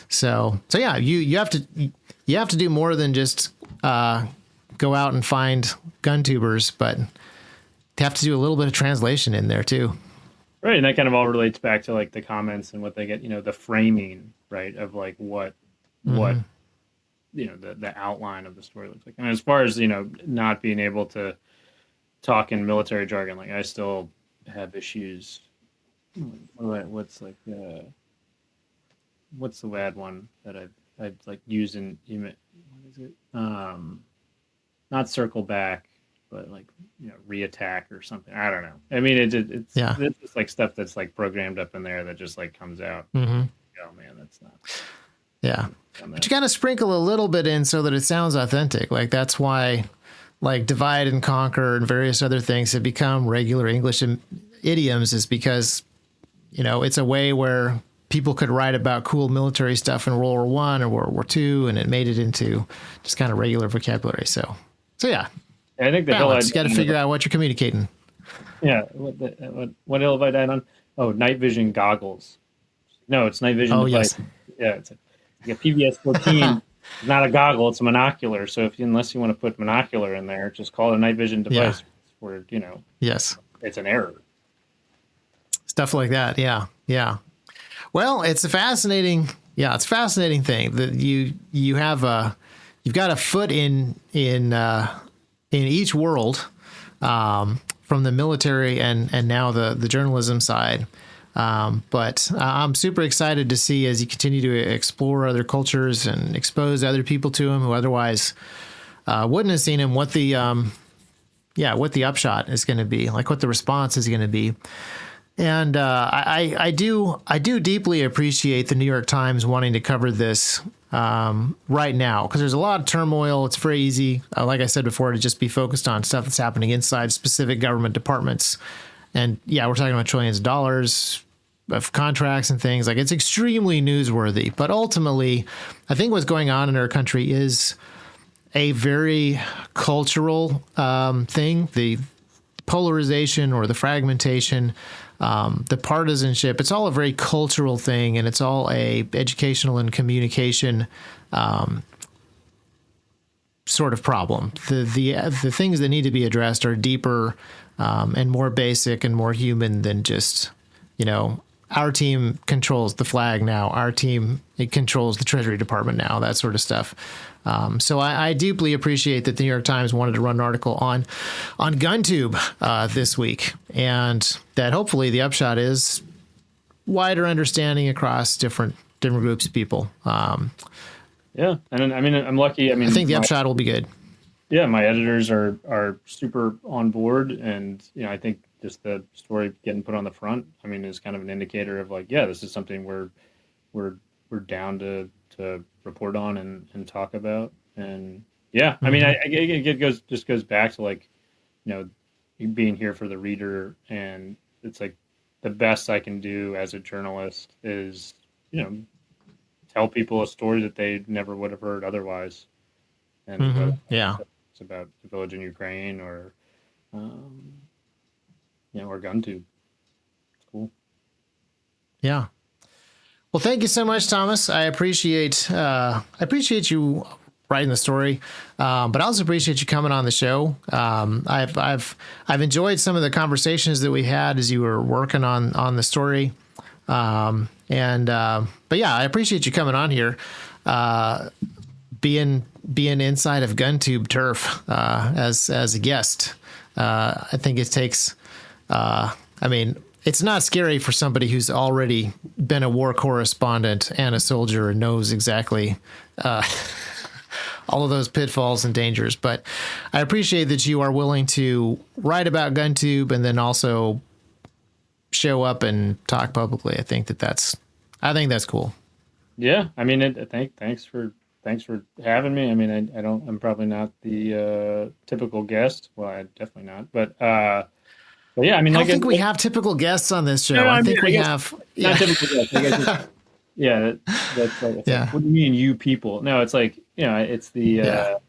Speaker 1: So yeah, you have to do more than just go out and find GunTubers, but they have to do a little bit of translation in there too.
Speaker 2: Right. And that kind of all relates back to like the comments and what they get, the framing, right, of like what the outline of the story looks like. And as far as, not being able to talking military jargon. Like I still have issues. What's like what's the bad one that I've like used in what is it? Not circle back, but like reattack or something. I don't know. I mean it's just like stuff that's like programmed up in there that just like comes out.
Speaker 1: Mm-hmm.
Speaker 2: Oh man, that's not.
Speaker 1: Yeah, but you got to sprinkle a little bit in so that it sounds authentic. Like that's why, like divide and conquer and various other things have become regular English idioms, is because it's a way where people could write about cool military stuff in World War One or World War II, and it made it into just kind of regular vocabulary. So yeah.
Speaker 2: I think the
Speaker 1: balance. You got to figure out what you're communicating.
Speaker 2: Yeah. What hill have I died on? Oh, night vision goggles. No, it's night vision device. Yes. Yeah, it's a PVS 14. It's not a goggle; it's a monocular. So unless you want to put monocular in there, just call it a night vision device. Where
Speaker 1: yes,
Speaker 2: it's an error.
Speaker 1: Stuff like that. Yeah. Well, it's a fascinating. Yeah, it's a fascinating thing that you've got a foot in each world, from the military and now the journalism side. But I'm super excited to see, as you continue to explore other cultures and expose other people to them who otherwise wouldn't have seen them, what the upshot is going to be, like what the response is going to be. And I do deeply appreciate the New York Times wanting to cover this right now, because there's a lot of turmoil. It's very easy, like I said before, to just be focused on stuff that's happening inside specific government departments. And we're talking about trillions of dollars of contracts and things. Like, it's extremely newsworthy. But ultimately, I think what's going on in our country is a very cultural thing. The polarization or the fragmentation, the partisanship, it's all a very cultural thing, and it's all a educational and communication sort of problem. The things that need to be addressed are deeper and more basic and more human than just, our team controls the flag now. Our team, it controls the Treasury Department now, that sort of stuff. So I deeply appreciate that the New York Times wanted to run an article on GunTube this week, and that hopefully the upshot is wider understanding across different groups of people.
Speaker 2: Yeah, and I mean, I'm lucky. I mean,
Speaker 1: I think the upshot will be good.
Speaker 2: Yeah, my editors are super on board, and I think just the story getting put on the front, I mean, is kind of an indicator of like, this is something we're down to report on and talk about. And I mean, it goes back to like, being here for the reader, and it's like the best I can do as a journalist is, tell people a story that they never would have heard otherwise. And it's about the village in Ukraine or GunTube. It's cool.
Speaker 1: Yeah. Well, thank you so much, Thomas. I appreciate you writing the story, but I also appreciate you coming on the show. I've enjoyed some of the conversations that we had as you were working on the story, but I appreciate you coming on here, being inside of GunTube turf as a guest. I think it takes. It's not scary for somebody who's already been a war correspondent and a soldier and knows exactly all of those pitfalls and dangers. But I appreciate that you are willing to write about GunTube and then also show up and talk publicly. I think that's cool. Yeah, I mean, thanks for having me. I mean, I'm probably not the typical guest. Well, I'm definitely not, but yeah, I mean, I don't think we have typical guests on this show.
Speaker 2: No,
Speaker 1: I think we have
Speaker 2: not typical guests. That's like,
Speaker 1: yeah.
Speaker 2: Like, what do you mean, you people? No, it's like it's the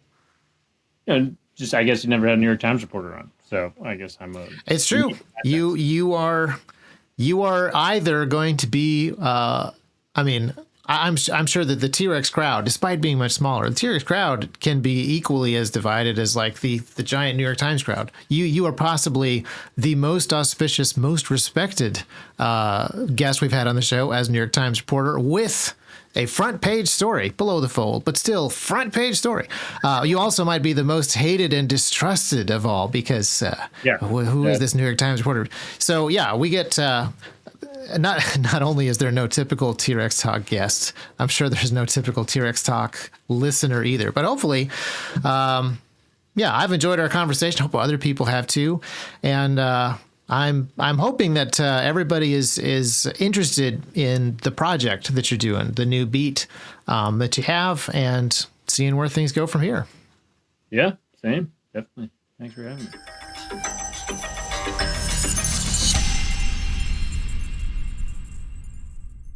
Speaker 2: just I guess you never had a New York Times reporter on, so I guess I'm a.
Speaker 1: It's true. You are either going to be. I'm sure that the T-Rex crowd, despite being much smaller, the T-Rex crowd can be equally as divided as like the giant New York Times crowd. You are possibly the most auspicious, most respected guest we've had on the show as New York Times reporter, with a front page story below the fold, but still front page story. You also might be the most hated and distrusted of all because who is this New York Times reporter? So yeah, we get not only is there no typical T-Rex Talk guest, I'm sure there's no typical T-Rex Talk listener either, but hopefully, I've enjoyed our conversation. Hope other people have too. And I'm hoping that everybody is interested in the project that you're doing, the new beat that you have, and seeing where things go from here.
Speaker 2: Yeah, same. Definitely. Thanks for having me.